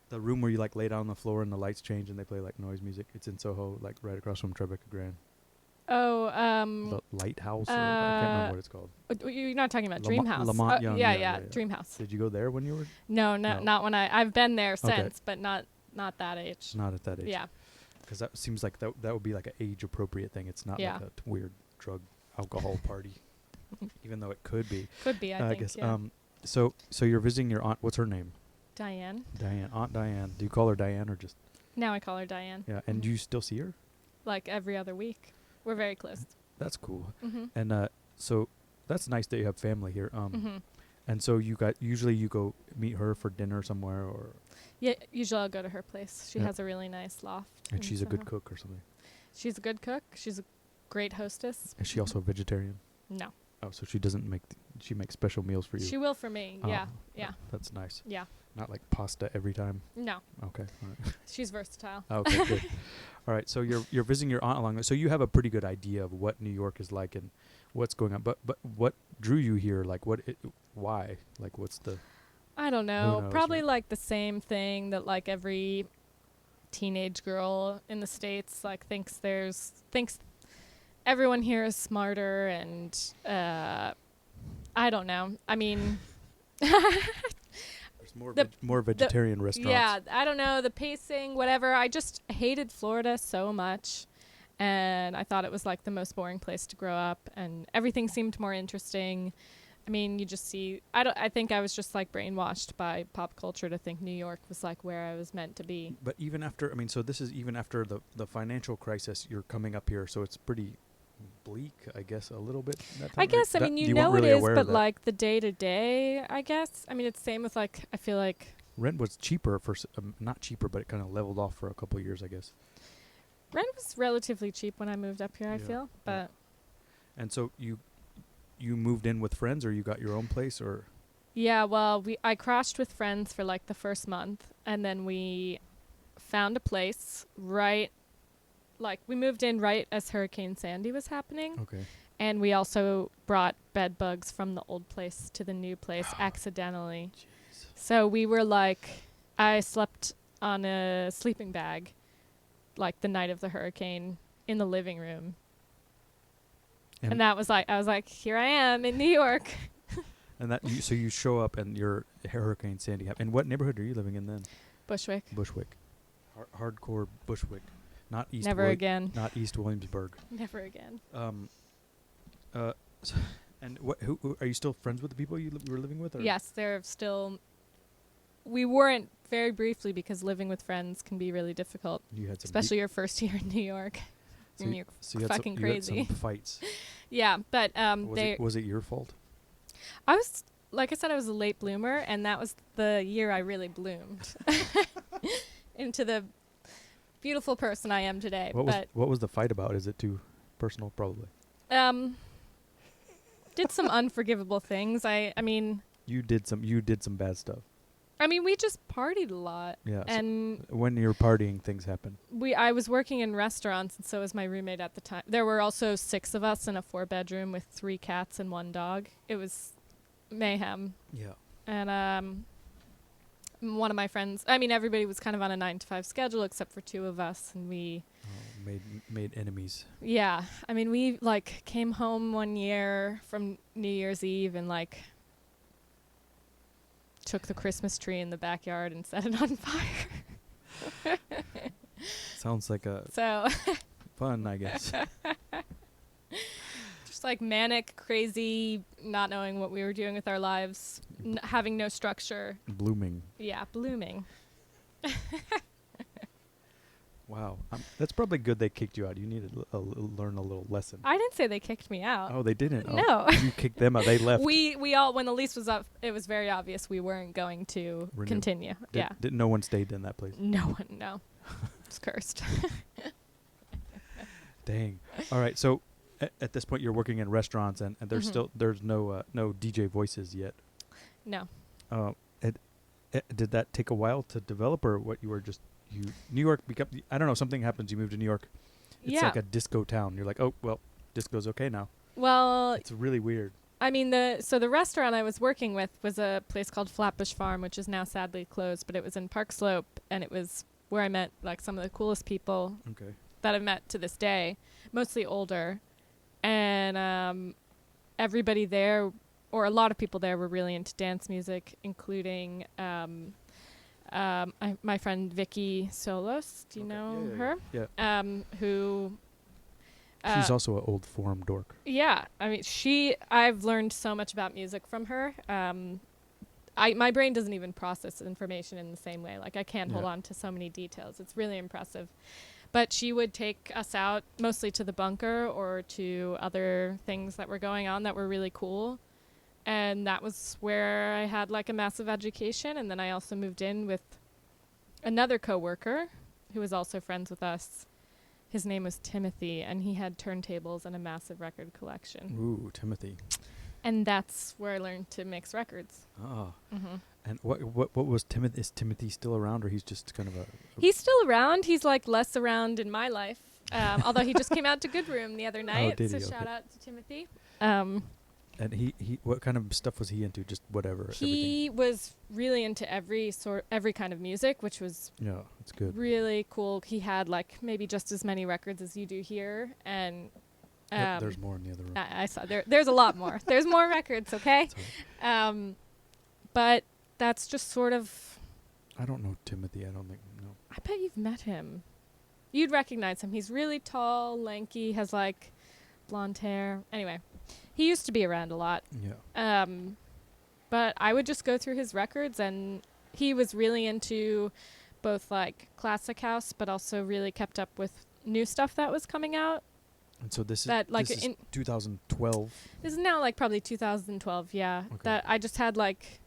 the room where you like lay down on the floor and the lights change and they play like noise music. It's in Soho, like right across from Tribeca Grand. Oh, the Lighthouse. I can't remember what it's called. You're not talking about Dreamhouse. Lamont Young. Yeah, Dreamhouse. Did you go there when you were? No, not when I've been there since, but not that age. Not at that age. Yeah. Because that seems like that would be like an age appropriate thing. It's not like a weird drug alcohol party, even though it could be. Could be, I think. Guess. Yeah. So you're visiting your aunt. What's her name? Diane. Aunt Diane. Do you call her Diane or just? Now I call her Diane. Yeah, and do you still see her? Like every other week. We're very close. That's cool. And so that's nice that you have family here. And so usually you go meet her for dinner somewhere, or? Yeah, usually I'll go to her place. She has a really nice loft. And she's a good cook or something? She's a good cook. She's a great hostess. Is she also a vegetarian? No. Oh, so she doesn't she makes special meals for you? She will for me, yeah. That's nice. Yeah. Not like pasta every time? No. Okay, all right. She's versatile. Okay, good. All right, so you're visiting your aunt along the way. So you have a pretty good idea of what New York is like and what's going on. But what drew you here? Like why? Like what's the... I don't know. Probably like the same thing that like every teenage girl in the States like thinks everyone here is smarter and I don't know. I mean there's more vegetarian restaurants. Yeah, I don't know, the pacing, whatever. I just hated Florida so much. And I thought it was like the most boring place to grow up and everything seemed more interesting. I mean, you just see, I think I was just like brainwashed by pop culture to think New York was like where I was meant to be. But even after, so this is even after the financial crisis, you're coming up here, so it's pretty bleak, I guess, a little bit. I guess, I mean, you know it is, but like the day to day, I guess. I mean, it's same with like, I feel like. Rent was cheaper not cheaper, but it kind of leveled off for a couple of years, I guess. Rent was relatively cheap when I moved up here, I feel, but. Yeah. And so you moved in with friends, or you got your own place, or? Yeah, well, I crashed with friends for like the first month, and then we found a place we moved in right as Hurricane Sandy was happening. Okay. And we also brought bed bugs from the old place to the new place accidentally. Jeez. So we were like, I slept on a sleeping bag like the night of the hurricane in the living room. And And that was like, I was like, here I am in New York. so you show up and you're Hurricane Sandy. And what neighborhood are you living in then? Bushwick. Bushwick. Hardcore Bushwick. Not East Never again. Not East Williamsburg. Never again. And who are you still friends with the people you were living with? Or? Yes, they're still. We weren't very briefly because living with friends can be really difficult, You had some especially your first year in New York. so You're you had fucking some, you had crazy. some fights. Yeah, but Was it your fault? I was, like I said, I was a late bloomer, and that was the year I really bloomed into the beautiful person I am today. What was the fight about? Is it too personal? Probably. Did some unforgivable things. I mean, You did some bad stuff. we just partied a lot. Yeah. And so when you're partying, things happen. I was working in restaurants, and so was my roommate at the time. There were also 6 of us in a 4-bedroom with 3 cats and 1 dog. It was mayhem. Yeah. And one of my friends, everybody was kind of on a 9-to-5 schedule except for 2 of us, and we Made enemies. yeah, we like came home one year from New Year's Eve and like took the Christmas tree in the backyard and set it on fire. Sounds like a So fun, I guess. just like manic, crazy, not knowing what we were doing with our lives, having no structure. Blooming. Yeah, blooming. Wow. That's probably good they kicked you out. You needed to learn a little lesson. I didn't say they kicked me out. Oh, they didn't? No. You kicked them out. They left. We all, when the lease was up, it was very obvious we weren't going to Renew. continue. Yeah. Didn't no one stayed in that place? No one, no. It's cursed. Dang. All right. So at this point, you're working in restaurants, and there's there's no DJ voices yet. No. Did that take a while to develop, or what? You were just New York become? I don't know. Something happens. You move to New York. It's like a disco town. You're like, oh well, disco's okay now. Well, It's really weird. the restaurant I was working with was a place called Flatbush Farm, which is now sadly closed, but it was in Park Slope, and it was where I met like some of the coolest people Okay. that I've met to this day, mostly older. And everybody there, or a lot of people there, were really into dance music, including my friend Vicky Solos. Do you know her? Yeah. Who... She's also an old forum dork. Yeah, I've learned so much about music from her. My brain doesn't even process information in the same way. Like, I can't hold on to so many details. It's really impressive. But she would take us out mostly to the bunker or to other things that were going on that were really cool. And that was where I had like a massive education. And then I also moved in with another coworker who was also friends with us. His name was Timothy, and he had turntables and a massive record collection. Ooh, Timothy. And that's where I learned to mix records. Ah. Mm-hmm. And what was Timothy? Is Timothy still around, or he's just kind of a? He's still around. He's like less around in my life. Although he just came out to Good Room the other night. Did so he? shout Okay. out to Timothy. And he what kind of stuff was he into? Just whatever. He was really into every kind of music, which was it's good. really cool. He had like maybe just as many records as you do here, and There's more in the other room. I saw there's a lot more. There's more records, okay? But that's just sort of... I don't know Timothy. I don't think, no. I bet you've met him. You'd recognize him. He's really tall, lanky, has like blonde hair. Anyway, he used to be around a lot. Yeah. But I would just go through his records, and he was really into both like classic house, but also really kept up with new stuff that was coming out. And so this is 2012. This is now like probably 2012, yeah. Okay. That I just had like...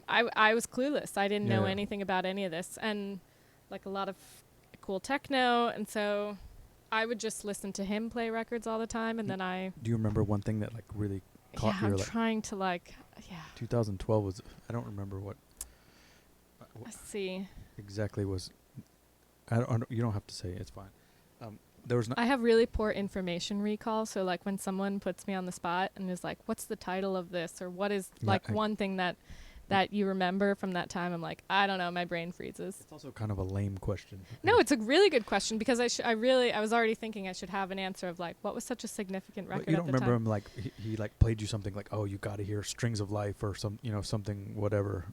I was clueless. I didn't know anything about any of this. And like a lot of cool techno. And so I would just listen to him play records all the time. And then Do you remember one thing that like really caught I'm your like... trying to like... Yeah. 2012 was... I don't remember what... Let's see. Exactly was... you don't have to say it. It's fine. There was I have really poor information recall. So like when someone puts me on the spot and is like, what's the title of this? Or what is one thing that that you remember from that time? I'm like, I don't know, my brain freezes. It's also kind of a lame question. No, it's a really good question because I was already thinking I should have an answer of like, what was such a significant record But you don't at the remember time? him like he like played you something like, oh, you got to hear Strings of Life or some, you know, something whatever.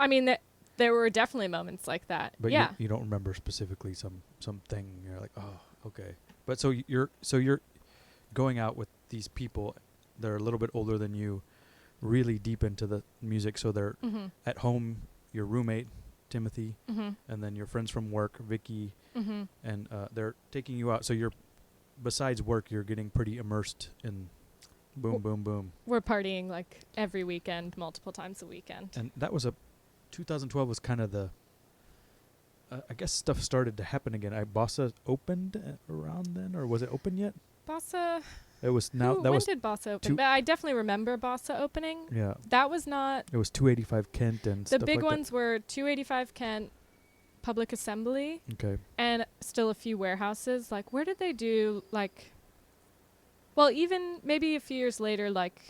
I mean, there were definitely moments like that. But yeah. you don't remember specifically something. You're like, oh, okay. But so you're going out with these people. They're a little bit older than you, really deep into the music. So they're Mm-hmm. at home. Your roommate, Timothy, Mm-hmm. and then your friends from work, Vicky, Mm-hmm. and they're taking you out. So you're, besides work, you're getting pretty immersed in boom, boom, boom. We're partying like every weekend, multiple times a weekend. And that was 2012 was kind of the, I guess stuff started to happen again. Bossa opened around then, or was it open yet? Bossa. It was now. When did Bossa open? But I definitely remember Bossa opening. Yeah. That was not. It was 285 Kent and The stuff big like ones were 285 Kent, Public Assembly, that. Okay. and still a few warehouses. Like, where did they do, like... Well, even maybe a few years later, like,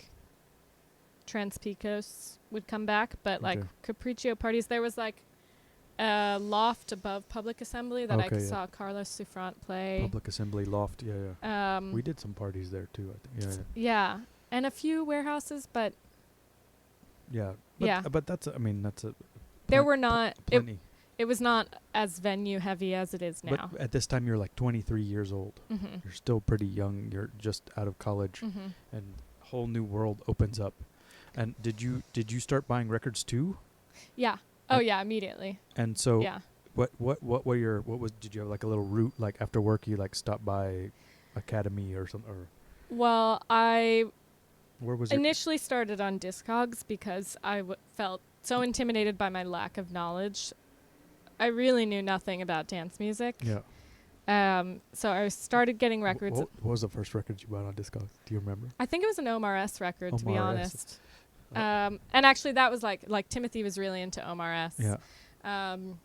Transpicos would come back. But, like, Okay. Capriccio parties, there was, like, a loft above Public Assembly that Okay, yeah. saw Carlos Souffrant play. Public Assembly Loft. Yeah. We did some parties there too. I think. Yeah. And a few warehouses, but Yeah. Yeah. But that's. I mean, that's a. there were not... Plenty. It was not as venue heavy as it is now. But at this time, you're like 23 years old. Mm-hmm. You're still pretty young. You're just out of college, Mm-hmm. and a whole new world opens up. And did you start buying records too? Yeah. Oh yeah, immediately. And so, Yeah. Did you have like a little route, like after work you like stop by Academy or something, or Well, I where was it? initially started on Discogs because I felt so intimidated by my lack of knowledge. I really knew nothing about dance music. Yeah. So I started getting records. What was the first record you bought on Discogs? Do you remember? I think it was an Omar S record, to be Omar S. honest. And actually that was like Timothy was really into Omar S. Yeah. Um,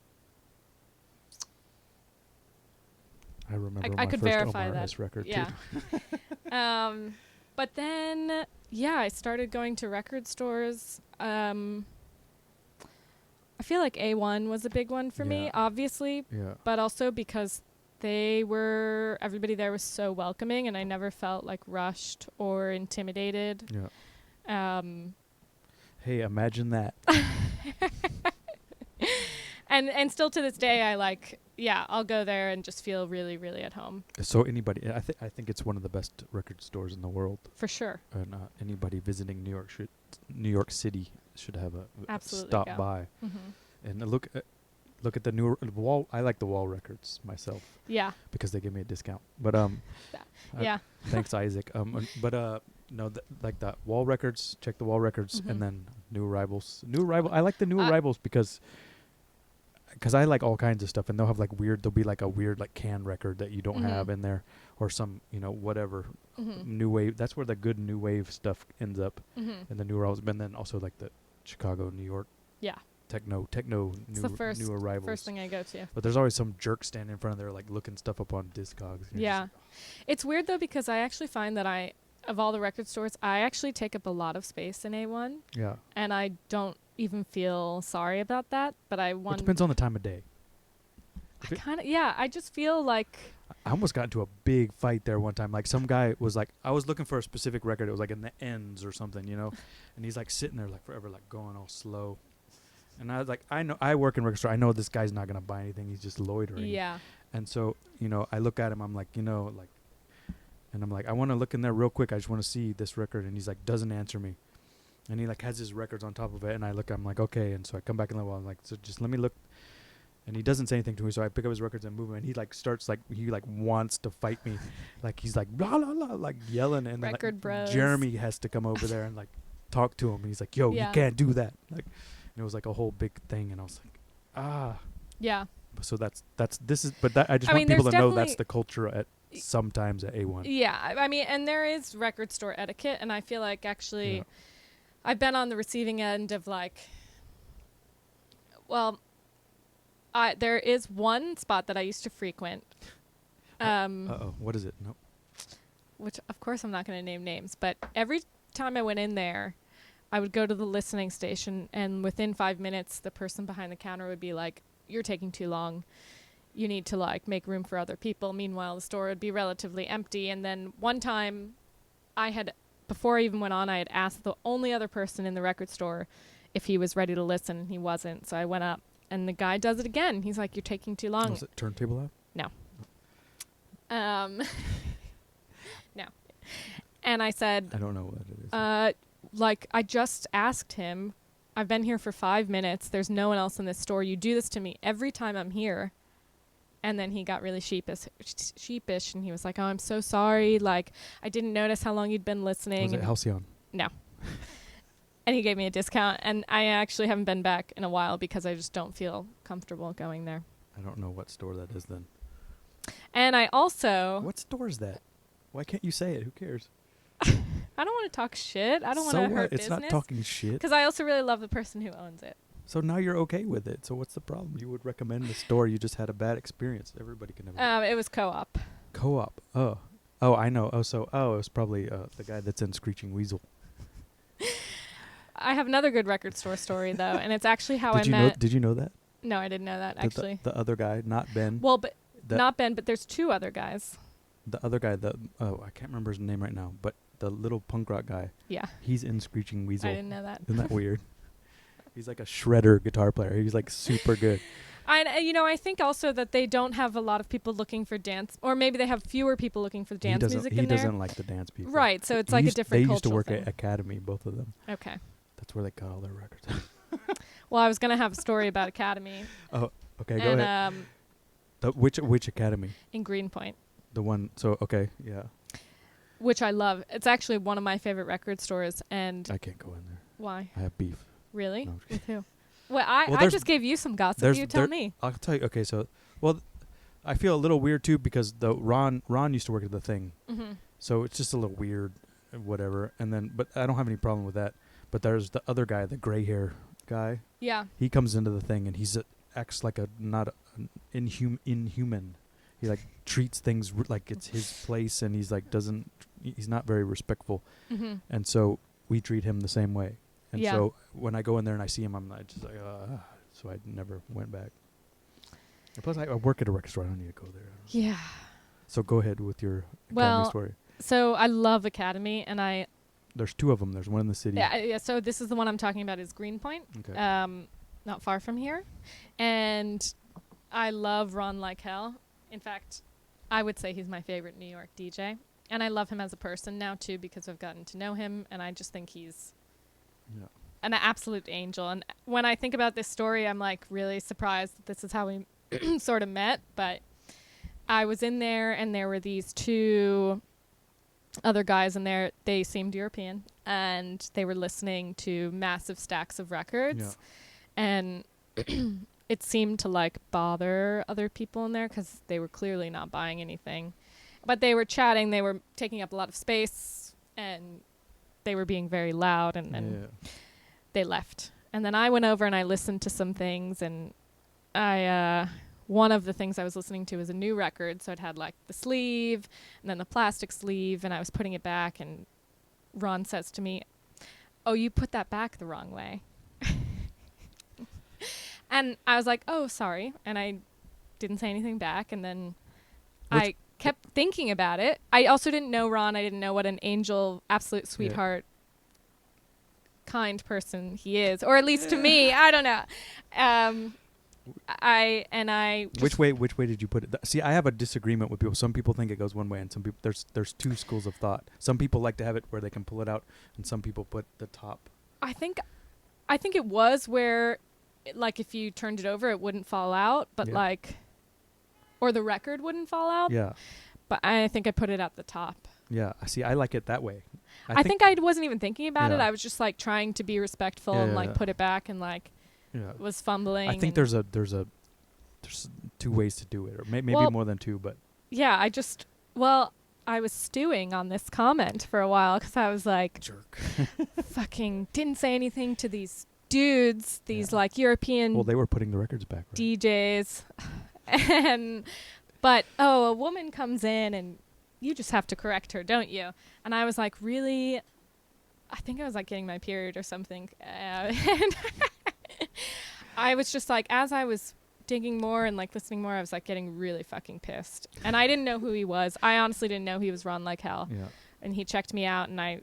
I remember I my could first verify Omar that. S record Yeah. too. But then, yeah, I started going to record stores. I feel like A1 was a big one for me, Yeah. obviously, Yeah. but also because everybody there was so welcoming and I never felt like rushed or intimidated. Yeah. Hey, imagine that. And still to this day, I'll go there and just feel really, really at home. So anybody, I think it's one of the best record stores in the world, For sure. and anybody visiting New York City should have a Absolutely stop go. by Mm-hmm. and look at the new wall. I like the Wall records myself Yeah. because they give me a discount. But Yeah. thanks Isaac. No, like the Wall records. Check the Wall records, Mhm. and then New Arrivals. I like the New Arrivals because I like all kinds of stuff, and there'll be like a weird like can record that you don't Mhm. have in there, or some whatever Mm-hmm. new wave. That's where the good new wave stuff ends up, Mm-hmm. and the New Arrivals. And then also like the Chicago, New York Yeah. techno It's the first new arrivals. first thing I go to. But there's always some jerk standing in front of there like looking stuff up on Discogs. And you're Yeah. It's weird though because I actually find that of all the record stores, I actually take up a lot of space in A1, just, yeah. and I don't even feel sorry about that. But I It want. depends on the time of day. I just feel like. I almost got into a big fight there one time. Like some guy was like, I was looking for a specific record. It was like in the ends or something, and he's like sitting there like forever, like going all slow. And I was like, I work in record store. I know this guy's not gonna buy anything. He's just loitering. Yeah. And so, I look at him. I'm like, and I'm like, I want to look in there real quick. I just want to see this record. And he's like, doesn't answer me. And he like has his records on top of it. And I look, I'm like, okay. And so I come back in the wall. I'm like, so just let me look. And he doesn't say anything to me. So I pick up his records and move him. And he like starts like, he like wants to fight me. Like he's like, blah, blah, blah, like yelling. And then, Record like, bros. Jeremy has to come over there and like talk to him. And he's like, yo, Yeah. you can't do that. Like, and it was like a whole big thing. And I was like, Yeah. So but I just I want mean, people to know there's that's the culture at sometimes at A1. Yeah. I mean, and there is record store etiquette, and I feel like actually, Yeah. I've been on the receiving end of like. Well, there is one spot that I used to frequent. What is it? Which of course I'm not going to name names, but every time I went in there, I would go to the listening station, and within 5 minutes, the person behind the counter would be like, "You're taking too long. You need to like make room for other people." Meanwhile, the store would be relatively empty. And then one time, before I even went on, I had asked the only other person in the record store if he was ready to listen, and he wasn't. So I went up, and the guy does it again. He's like, "You're taking too long." Was it Turntable App? No. No. And I said, I don't know what it is. Like, I just asked him, I've been here for 5 minutes. There's no one else in this store. You do this to me every time I'm here. And then he got really sheepish, and he was like, "Oh, I'm so sorry. Like, I didn't notice how long you'd been listening." Was it Halcyon? No. And he gave me a discount, and I actually haven't been back in a while because I just don't feel comfortable going there. I don't know what store that is then. And I also... What store is that? Why can't you say it? Who cares? I don't want to talk shit. I don't want to hurt business. It's not talking shit. Because I also really love the person who owns it. So now you're okay with it. So what's the problem? You would recommend the store. You just had a bad experience. Everybody can have It was Co-op. Co-op. Oh, I know. It was probably the guy that's in Screeching Weasel. I have another good record store story, though, and it's actually how I met... Did you know that? No, I didn't know that, actually. The other guy, not Ben. Well, but not Ben, but there's two other guys. The other guy, I can't remember his name right now, but the little punk rock guy. Yeah. He's in Screeching Weasel. I didn't know that. Isn't that weird? He's like a shredder guitar player. He's like super good. I think also that they don't have a lot of people looking for dance, or maybe they have fewer people looking for dance music in there. He doesn't like the dance people. Right, so it's like a different cultural They used to work thing. at Academy, both of them. Okay. That's where they got all their records. Well, I was going to have a story about Academy. Oh, okay, go ahead. Which Academy? In Greenpoint. The one, okay, yeah. Which I love. It's actually one of my favorite record stores, and... I can't go in there. Why? I have beef. Really? No, with who? Well, I just gave you some gossip. You tell me. I'll tell you. Okay, so, I feel a little weird, too, because Ron used to work at the Thing. Mm-hmm. So it's just a little weird, whatever. And then, but I don't have any problem with that. But there's the other guy, the gray hair guy. Yeah. He comes into the Thing, and acts like inhuman. He like treats things like it's his place, and he's like he's not very respectful. Mm-hmm. And so we treat him the same way. And yeah. so when I go in there and I see him, I'm just like, so I never went back. And plus, I work at a record store. I don't need to go there. Yeah. So go ahead with your Academy story. So I love Academy, and there's two of them. There's one in the city. Yeah. So this is the one I'm talking about. Is Greenpoint. Okay. Not far from here, and I love Ron like hell. In fact, I would say he's my favorite New York DJ, and I love him as a person now too because I've gotten to know him, and I just think he's an absolute angel. And when I think about this story, I'm like really surprised that this is how we sort of met. But I was in there, and there were these two other guys in there. They seemed European, and they were listening to massive stacks of records, and it seemed to like bother other people in there because they were clearly not buying anything. But they were chatting, they were taking up a lot of space, and they were being very loud, and then they left. And then I went over and I listened to some things, and one of the things I was listening to was a new record, so it had like the sleeve and then the plastic sleeve, and I was putting it back, and Ron says to me, "Oh, you put that back the wrong way." And I was like, "Oh, sorry." And I didn't say anything back. And then I kept thinking about it. I also didn't know Ron. I didn't know what an angel, absolute sweetheart, kind person he is. Or at least to me. I don't know. Which way did you put it? See, I have a disagreement with people. Some people think it goes one way, and some people there's two schools of thought. Some people like to have it where they can pull it out, and some people put the top. I think it was where, like, if you turned it over, it wouldn't fall out, but or the record wouldn't fall out. Yeah. But I think I put it at the top. Yeah. See, I like it that way. I think I wasn't even thinking about it. I was just like trying to be respectful and like put it back and like was fumbling. I think there's two ways to do it, or maybe more than two, but yeah, I was stewing on this comment for a while because I was like, jerk, fucking didn't say anything to these dudes, these like European. Well, they were putting the records back, right? DJs, but a woman comes in and you just have to correct her, don't you? And I was like, really? I think I was like getting my period or something. And I was just like, as I was digging more and like listening more, I was like getting really fucking pissed. And I didn't know who he was. I honestly didn't know he was Run Like Hell. Yeah. And he checked me out, and I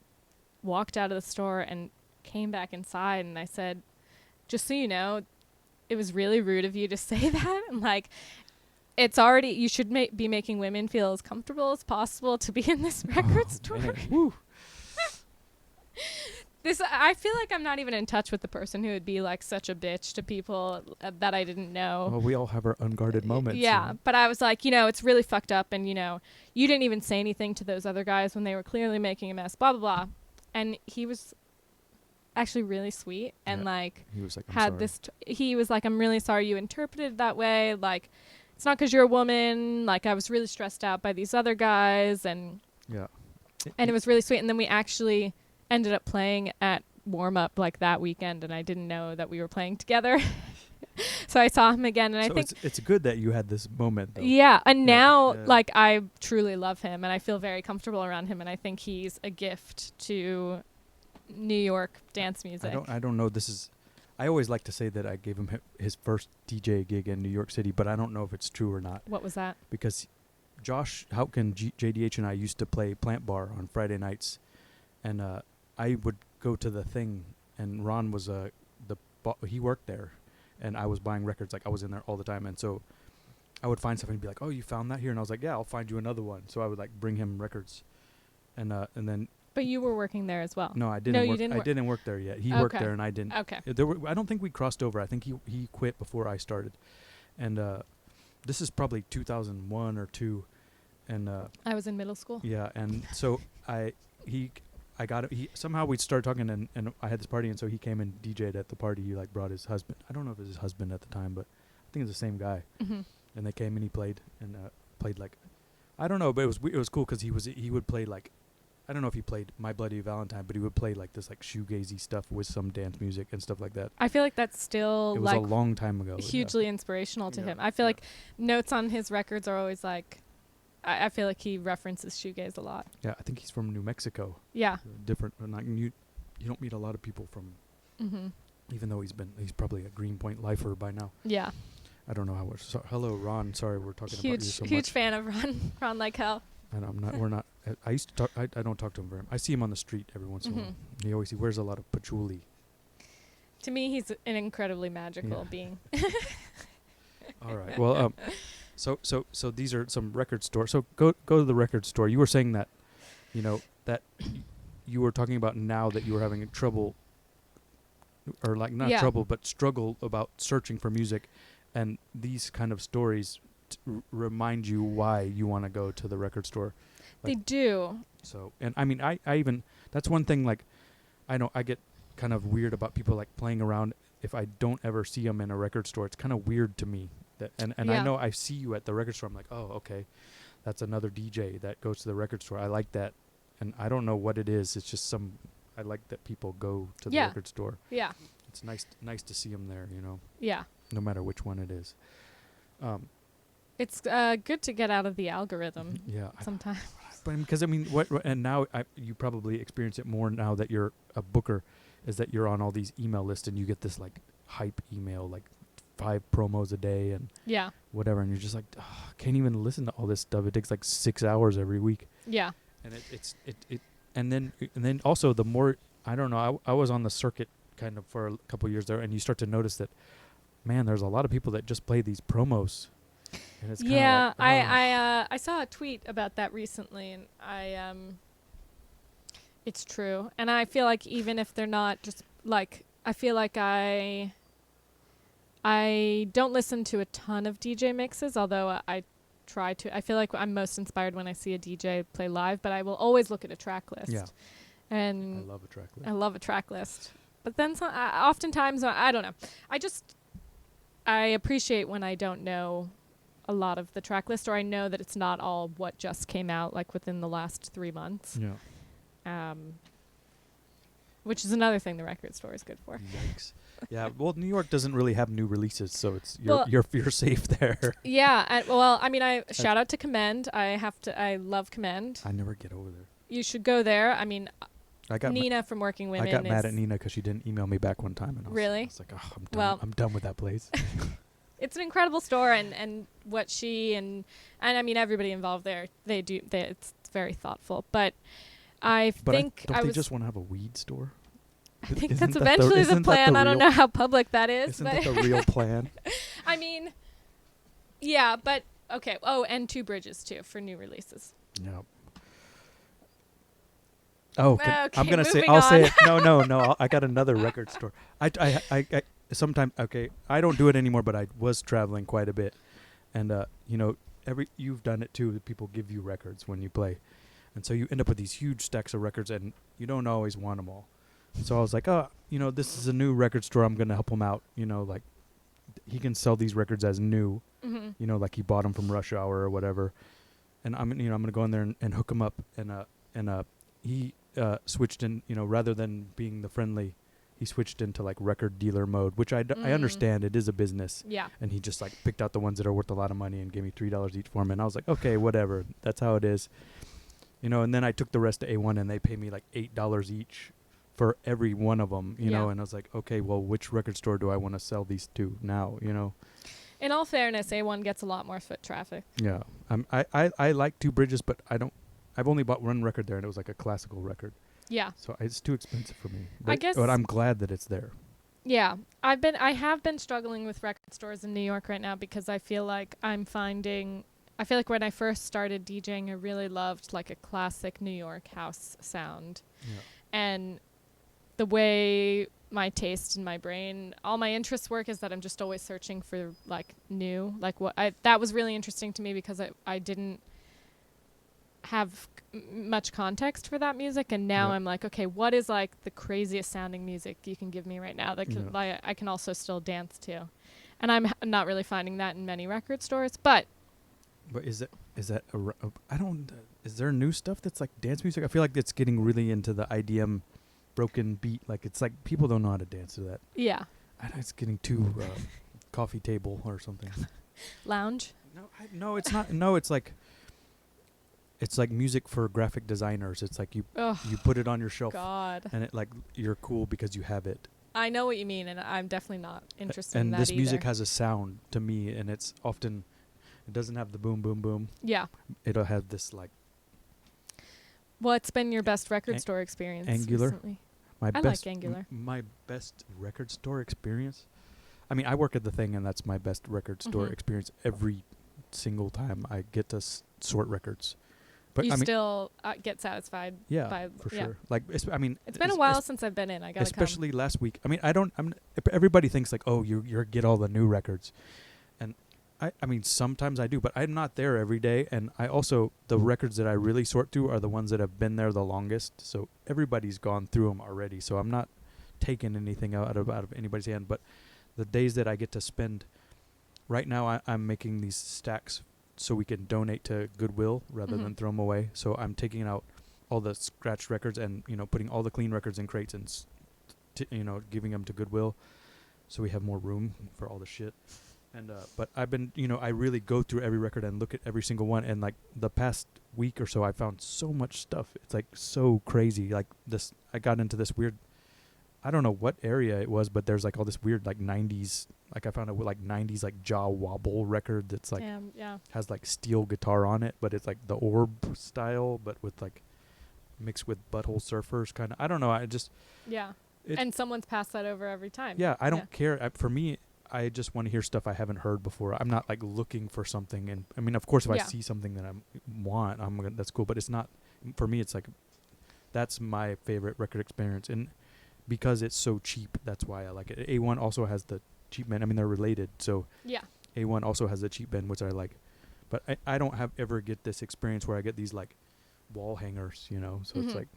walked out of the store and came back inside, and I said, just so you know, it was really rude of you to say that. And like, it's already, you should be making women feel as comfortable as possible to be in this record store. Woo. I feel like I'm not even in touch with the person who would be like such a bitch to people that I didn't know. Well, we all have our unguarded moments. Yeah, but I was like, it's really fucked up, and you didn't even say anything to those other guys when they were clearly making a mess, blah blah blah. And he was actually really sweet, and like he was like, he was like, I'm really sorry you interpreted it that way, like it's not because you're a woman, like I was really stressed out by these other guys, and it was really sweet. And then we actually ended up playing at warm up like that weekend, and I didn't know that we were playing together. So I saw him again, and I think it's good that you had this moment though. Yeah, and now like I truly love him, and I feel very comfortable around him, and I think he's a gift to New York dance music. I don't know, I always like to say that I gave him his first DJ gig in New York City, but I don't know if it's true or not. What was that? Because Josh Houtkin, JDH, and I used to play Plant Bar on Friday nights, and I would go to the thing, and Ron was he worked there, and I was buying records, like I was in there all the time, and so I would find stuff and be like, oh, you found that here? And I was like, yeah, I'll find you another one. So I would like bring him records, and then. But you were working there as well. No, I didn't. No, you didn't. I didn't work there yet. He worked there, and I didn't. Okay. I don't think we crossed over. I think he quit before I started, and this is probably 2001 or 2, and I was in middle school. Yeah, and so I got it. Somehow we started talking, and I had this party, and so he came and DJ'd at the party. He like brought his husband. I don't know if it was his husband at the time, but I think it's the same guy. Mm-hmm. And they came and he played like, I don't know, but it was cool because he would play like, I don't know if he played My Bloody Valentine, but he would play like this like shoegazy stuff with some dance music and stuff like that. I feel like that's still it was a long time ago. Hugely inspirational to him. I feel like notes on his records are always like, I feel like he references shoegaze a lot. Yeah, I think he's from New Mexico. Yeah. Different. You don't meet a lot of people from. Mm-hmm. Even though he's probably a Greenpoint lifer by now. Yeah. I don't know how much. Hello, Ron. Sorry, we're talking about you so much. Huge fan of Ron Like Hell. And I'm not. We're not. I used to talk. I don't talk to him very much. I see him on the street every once in a while. He wears a lot of patchouli. To me, he's an incredibly magical being. All right. Well, so these are some record stores. So go to the record store. You were saying that, that you were talking about now that you were having trouble, or like not trouble, but struggle about searching for music, and these kind of stories remind you why you want to go to the record store. They do. So, and I mean, I even, that's one thing, like, I know I get kind of weird about people like playing around. If I don't ever see them in a record store, it's kind of weird to me. And I know I see you at the record store. I'm like, oh, okay, that's another DJ that goes to the record store. I like that. And I don't know what it is. It's just I like that people go to the record store. Yeah. It's nice to see them there, Yeah. No matter which one it is. It's good to get out of the algorithm. Yeah. Sometimes. Because and now you probably experience it more now that you're a booker, is that you're on all these email lists and you get this like hype email, like 5 promos a day and whatever, and you're just like, can't even listen to all this stuff. It takes like 6 hours every week. Yeah. And and then also the more, I don't know, I was on the circuit kind of for a couple years there, and you start to notice that, man, there's a lot of people that just play these promos. And it's I saw a tweet about that recently, and it's true. And I feel like even if they're not just like, I feel like I don't listen to a ton of DJ mixes, although I try to. I feel like I'm most inspired when I see a DJ play live, but I will always look at a track list. Yeah. And I love a track list. I love a track list. But then oftentimes, I don't know. I appreciate when I don't know a lot of the track list, or I know that it's not all what just came out like within the last 3 months. Yeah. Which is another thing the record store is good for. Yikes. Yeah, well, New York doesn't really have new releases, so it's you're safe there. Yeah, I shout out to Commend. I love Commend. I never get over there. You should go there. I mean, I got Nina from Working Women. I got mad at Nina because she didn't email me back one time, and I Really? was like, oh, I'm done. Well, I'm done with that place. it's an incredible store, and what she and I mean everybody involved there, it's very thoughtful. But I think don't they just want to have a weed store? I think Isn't that's that eventually the isn't that plan. the I don't real- know how public that is. Isn't But that the real plan? I mean, yeah, but okay. Oh, and Two Bridges too for new releases. No. Oh, Okay, I'm gonna say. moving I'll say on. it. No. I got another record store. I sometimes. Okay, I don't do it anymore, but I was traveling quite a bit, and you've done it too. People give you records when you play, and so you end up with these huge stacks of records, and you don't always want them all. So I was like, this is a new record store. I'm gonna help him out. Like he can sell these records as new. Mm-hmm. Like he bought them from Rush Hour or whatever, and I'm gonna go in there and hook him up, and he switched in, rather than being the friendly, he switched into like record dealer mode, which I understand. It is a business. Yeah. And he just like picked out the ones that are worth a lot of money and gave me $3 each for them. And I was like, okay, whatever. That's how it is. And then I took the rest to A1 and they paid me like $8 each for every one of them, know, and I was like, okay, well, which record store do I want to sell these to now, In all fairness, A1 gets a lot more foot traffic. Yeah. I like Two Bridges, but I've only bought one record there, and it was like a classical record. Yeah. So it's too expensive for me. But I'm glad that it's there. Yeah. I have been struggling with record stores in New York right now because I feel like when I first started DJing, I really loved like a classic New York house sound. Yeah. And the way my taste and my brain, all my interests work is that I'm just always searching for like new, like that was really interesting to me because I didn't have much context for that music, and now I'm like, okay, what is like the craziest sounding music you can give me right now that I can also still dance to? And I'm not really finding that in many record stores, but is there new stuff that's like dance music? I feel like it's getting really into the IDM broken beat, like it's like people don't know how to dance to that. Yeah. It's getting too coffee table or something. Lounge? No, it's not. No, it's like music for graphic designers. It's like you put it on your shelf, God, and it like you're cool because you have it. I know what you mean, and I'm definitely not interested in and that this either. music has a sound to me, and it doesn't have the boom boom boom. Yeah. It'll have this like. What's been your best record store experience Angular. recently? I like Angular. My best record store experience. I mean, I work at the Thing, and that's my best record store experience every single time I get to sort records. But you still get satisfied. Yeah, for sure. Like, it's been a while since I've been in. I gotta especially last week. I mean, everybody thinks like, oh, you get all the new records, and I mean, sometimes I do, but I'm not there every day. And I also, the records that I really sort through are the ones that have been there the longest. So everybody's gone through them already. So I'm not taking anything out of anybody's hand. But the days that I get to spend, right now I'm making these stacks so we can donate to Goodwill rather than throw them away. So I'm taking out all the scratched records and, putting all the clean records in crates and, giving them to Goodwill so we have more room for all the shit. And but I've been, I really go through every record and look at every single one. And like the past week or so, I found so much stuff. It's like so crazy. Like this, I got into this weird, I don't know what area it was, but there's like all this weird like 90s, like I found a like 90s like jaw wobble record that's like has like steel guitar on it, but it's like the Orb style, but with like mixed with Butthole Surfers kind of. I don't know. I just and someone's passed that over every time. Yeah, I don't care. For me, I just want to hear stuff I haven't heard before. I'm not like looking for something, and I mean, of course, if I see something that I want, that's cool. But it's not for me. It's like that's my favorite record experience, and because it's so cheap, that's why I like it. A1 also has the cheap bend. I mean, they're related, so A1 also has the cheap bend, which I like. But I don't ever get this experience where I get these like wall hangers, So it's like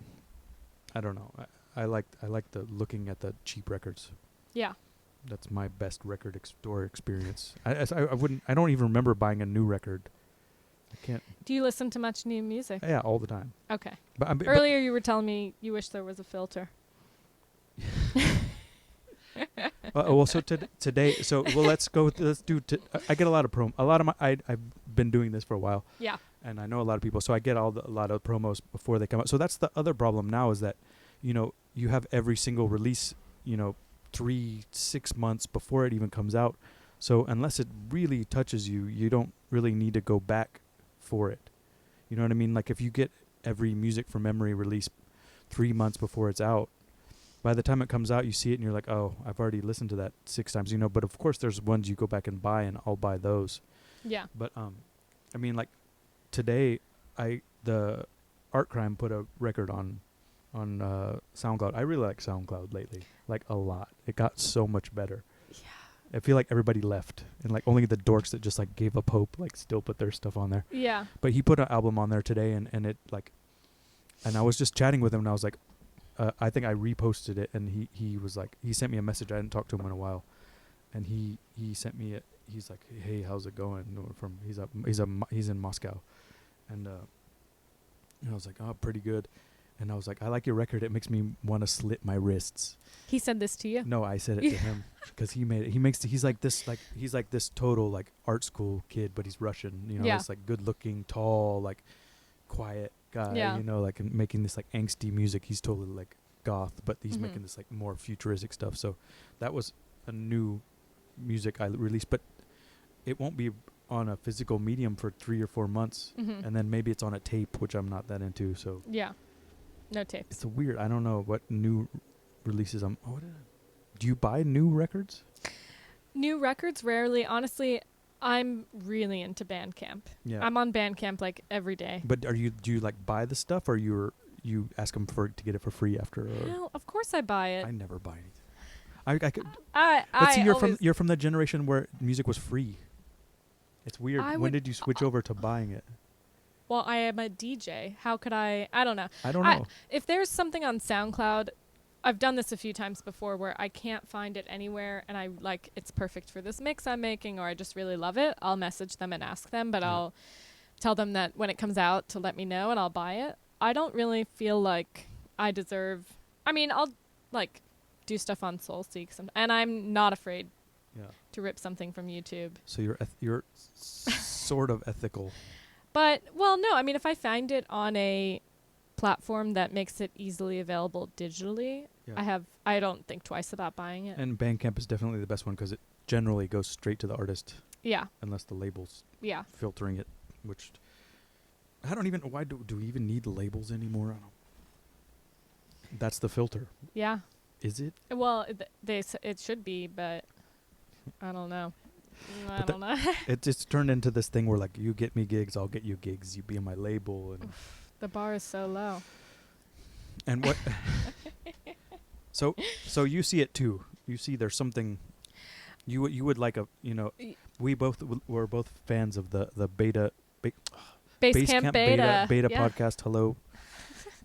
I don't know. I like the looking at the cheap records. Yeah. That's my best record store experience. I don't even remember buying a new record. I can't. Do you listen to much new music? Yeah, all the time. Okay. But earlier you were telling me you wish there was a filter. So today. So let's go. Let's do. I get a lot of I've been doing this for a while. Yeah. And I know a lot of people, so I get a lot of promos before they come out. So that's the other problem now is that you have every single release, 3-6 months before it even comes out. So unless it really touches you, you don't really need to go back for it. You know what I mean? Like if you get every Music from Memory release 3 months before it's out, by the time it comes out, you see it and you're like, oh, I've already listened to that 6 times, But of course, there's ones you go back and buy, and I'll buy those. Yeah. But I mean, like today, the Art Crime put a record on SoundCloud. I really like SoundCloud lately, like a lot. It got so much better. Yeah. I feel like everybody left, and like only the dorks that just like gave up hope, like still put their stuff on there. Yeah. But he put an album on there today, and it like, and I was just chatting with him, and I was like, I think I reposted it, and he was like, he sent me a message. I hadn't talked to him in a while, and he sent me he's like, hey, how's it going? He's in Moscow, and I was like, oh, pretty good. And I was like, I like your record. It makes me want to slit my wrists. He said this to you? No, I said it to him because he made it. He's like this total like art school kid, but he's Russian. This like good looking, tall, like quiet guy. Yeah. Like and making this like angsty music. He's totally like goth, but he's making this like more futuristic stuff. So that was a new music I released, but it won't be on a physical medium for 3 or 4 months, and then maybe it's on a tape, which I'm not that into. So yeah. No tapes. It's weird. I don't know what new releases do you buy new records? New records rarely. Honestly, I'm really into Bandcamp. Yeah. I'm on Bandcamp like every day. But do you like buy the stuff, or you ask them to get it for free after? Hell, of course I buy it. I never buy anything. I could. But see, you're from the generation where music was free. It's weird. When did you switch over to buying it? Well, I am a DJ. How could I don't know. I don't know. If there's something on SoundCloud, I've done this a few times before where I can't find it anywhere and I like it's perfect for this mix I'm making, or I just really love it, I'll message them and ask them, but I'll tell them that when it comes out to let me know and I'll buy it. I don't really feel like I deserve... I mean, I'll like do stuff on SoulSeek and I'm not afraid to rip something from YouTube. So you're sort of ethical. But, well, no, I mean, if I find it on a platform that makes it easily available digitally, I don't think twice about buying it. And Bandcamp is definitely the best one because it generally goes straight to the artist. Yeah. Unless the label's filtering it, which I don't even, why do we even need labels anymore? I don't. That's the filter. Yeah. Is it? Well, it should be, but I don't know. I don't know. It just turned into this thing where like you get me gigs, I'll get you gigs. You be on my label, and the bar is so low. And what? So you see it too. You see there's something. You would like we both were both fans of the beta. Basecamp Beta podcast. Hello.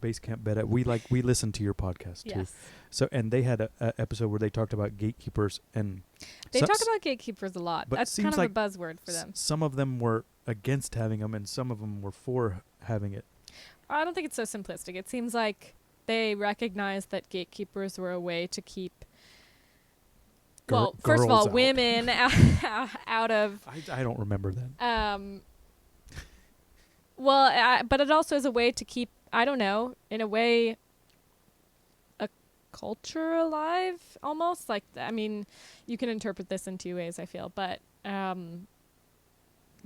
Basecamp Beta. We listen to your podcast too. Yes. So, and they had a episode where they talked about gatekeepers, and they talk about gatekeepers a lot. But that's kind of like a buzzword for them. Some of them were against having them, and some of them were for having it. I don't think it's so simplistic. It seems like they recognized that gatekeepers were a way to keep, first of all, women out of... I don't remember that. But it also is a way to keep, I don't know, in a way... culture alive, almost. Like, I mean, you can interpret this in two ways, I feel, but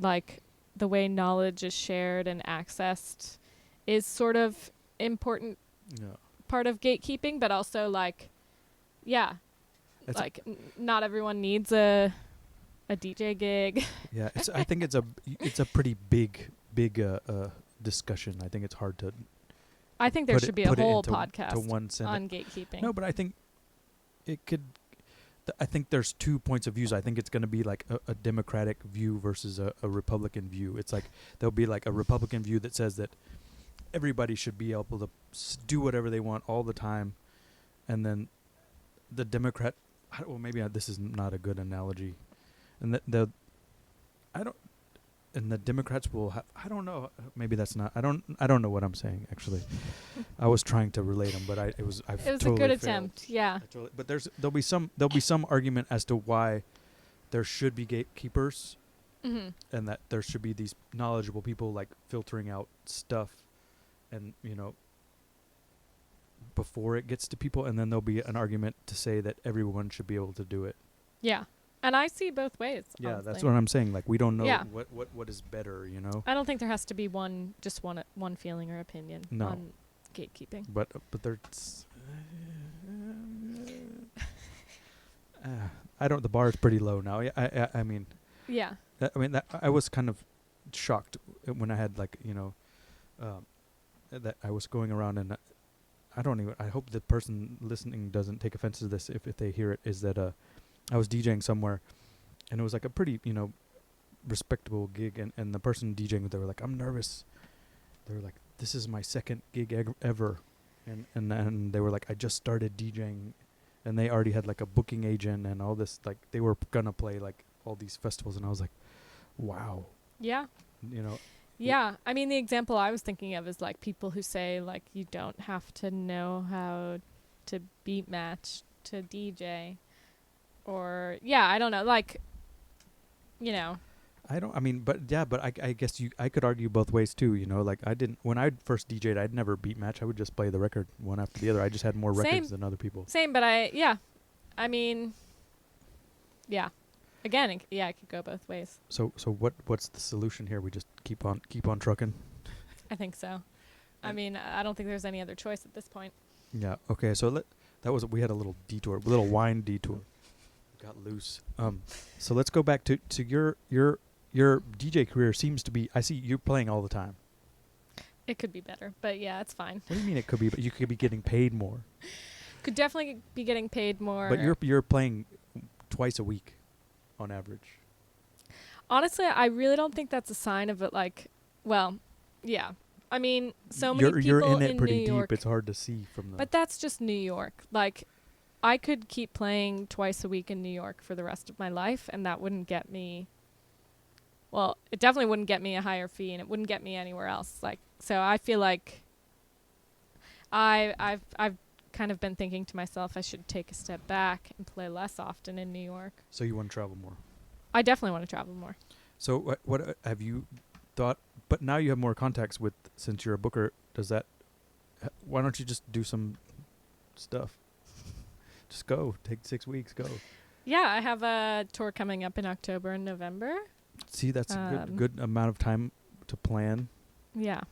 like the way knowledge is shared and accessed is sort of important part of gatekeeping, but also like not everyone needs a DJ gig. Yeah, I think it's a pretty big discussion. I think it's hard to... I think there should be a whole podcast on gatekeeping. No, but I think it could... I think there's 2 points of views. I think it's going to be like a Democratic view versus a Republican view. It's like there'll be like a Republican view that says that everybody should be able to do whatever they want all the time. And then the Democrat... Well, maybe this is not a good analogy. And and the Democrats will have... I don't know. Maybe that's not... I don't know what I'm saying, actually. I was trying to relate them, but it was totally a good attempt, yeah. But there'll be some argument as to why there should be gatekeepers, and that there should be these knowledgeable people like filtering out stuff, and before it gets to people, and then there'll be an argument to say that everyone should be able to do it. Yeah. And I see both ways. Yeah, honestly. that's what I'm saying. Like, we don't know Yeah. what is better, you know? I don't think there has to be one feeling or opinion No. on gatekeeping. But there's... I don't... The bar is pretty low now. I mean... Yeah. I was kind of shocked when I had, like, you know... that I was going around and... I hope the person listening doesn't take offense to this if they hear it, is that... I was DJing somewhere, and it was like a pretty, you know, respectable gig, and the person DJing, they were like, I'm nervous. They were like, this is my second gig ever. And then they were like, I just started DJing, and they already had like a booking agent and all this, like they were gonna play like all these festivals, and I was like, wow. Yeah. You know. Yeah. I mean, the example I was thinking of is like people who say like you don't have to know how to beat match to DJ. Or, yeah, I don't know, like, you know. I guess I could argue both ways too, you know, like when I first DJ'd, I'd never beat match. I would just play the record one after the other. I just had more records than other people. Same, but I mean, yeah. Again, it could go both ways. So what's the solution here? We just keep on trucking? I think so. I mean, I don't think there's any other choice at this point. Yeah, okay, so we had a little wine detour. Got loose. So let's go back to your DJ career. Seems to be, I see you're playing all the time. It could be better, but yeah, it's fine. What do you mean it could be? But you could be getting paid more. Could definitely be getting paid more. But you're playing twice a week, on average. Honestly, I really don't think that's a sign of it. Like, well, yeah. I mean, so many people you're in it New pretty York, deep. It's hard to see from the. But that's just New York. Like, I could keep playing twice a week in New York for the rest of my life, and that wouldn't get me. Well, it definitely wouldn't get me a higher fee, and it wouldn't get me anywhere else. Like, so I feel like I've kind of been thinking to myself I should take a step back and play less often in New York. So you want to travel more? I definitely want to travel more. So what have you thought? But now you have more contacts with, since you're a booker. Does that? Why don't you just do some stuff? Just go. Take 6 weeks. Go. Yeah, I have a tour coming up in October and November. See, that's a good amount of time to plan. Yeah.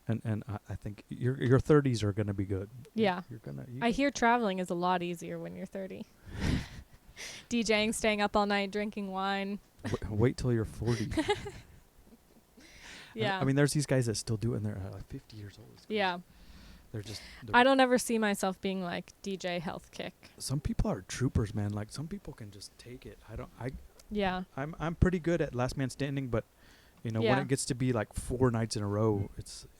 And I think your 30s are gonna be good. Yeah. I hear traveling is a lot easier when you're 30. DJing, staying up all night, drinking wine. Wait till you're 40. Yeah. I mean, there's these guys that still do it, and they're like 50 years old. Yeah. They're just. I don't ever see myself being like DJ Health Kick. Some people are troopers, man. Like some people can just take it. Yeah. I'm pretty good at last man standing, but you know when it gets to be like 4 nights in a row,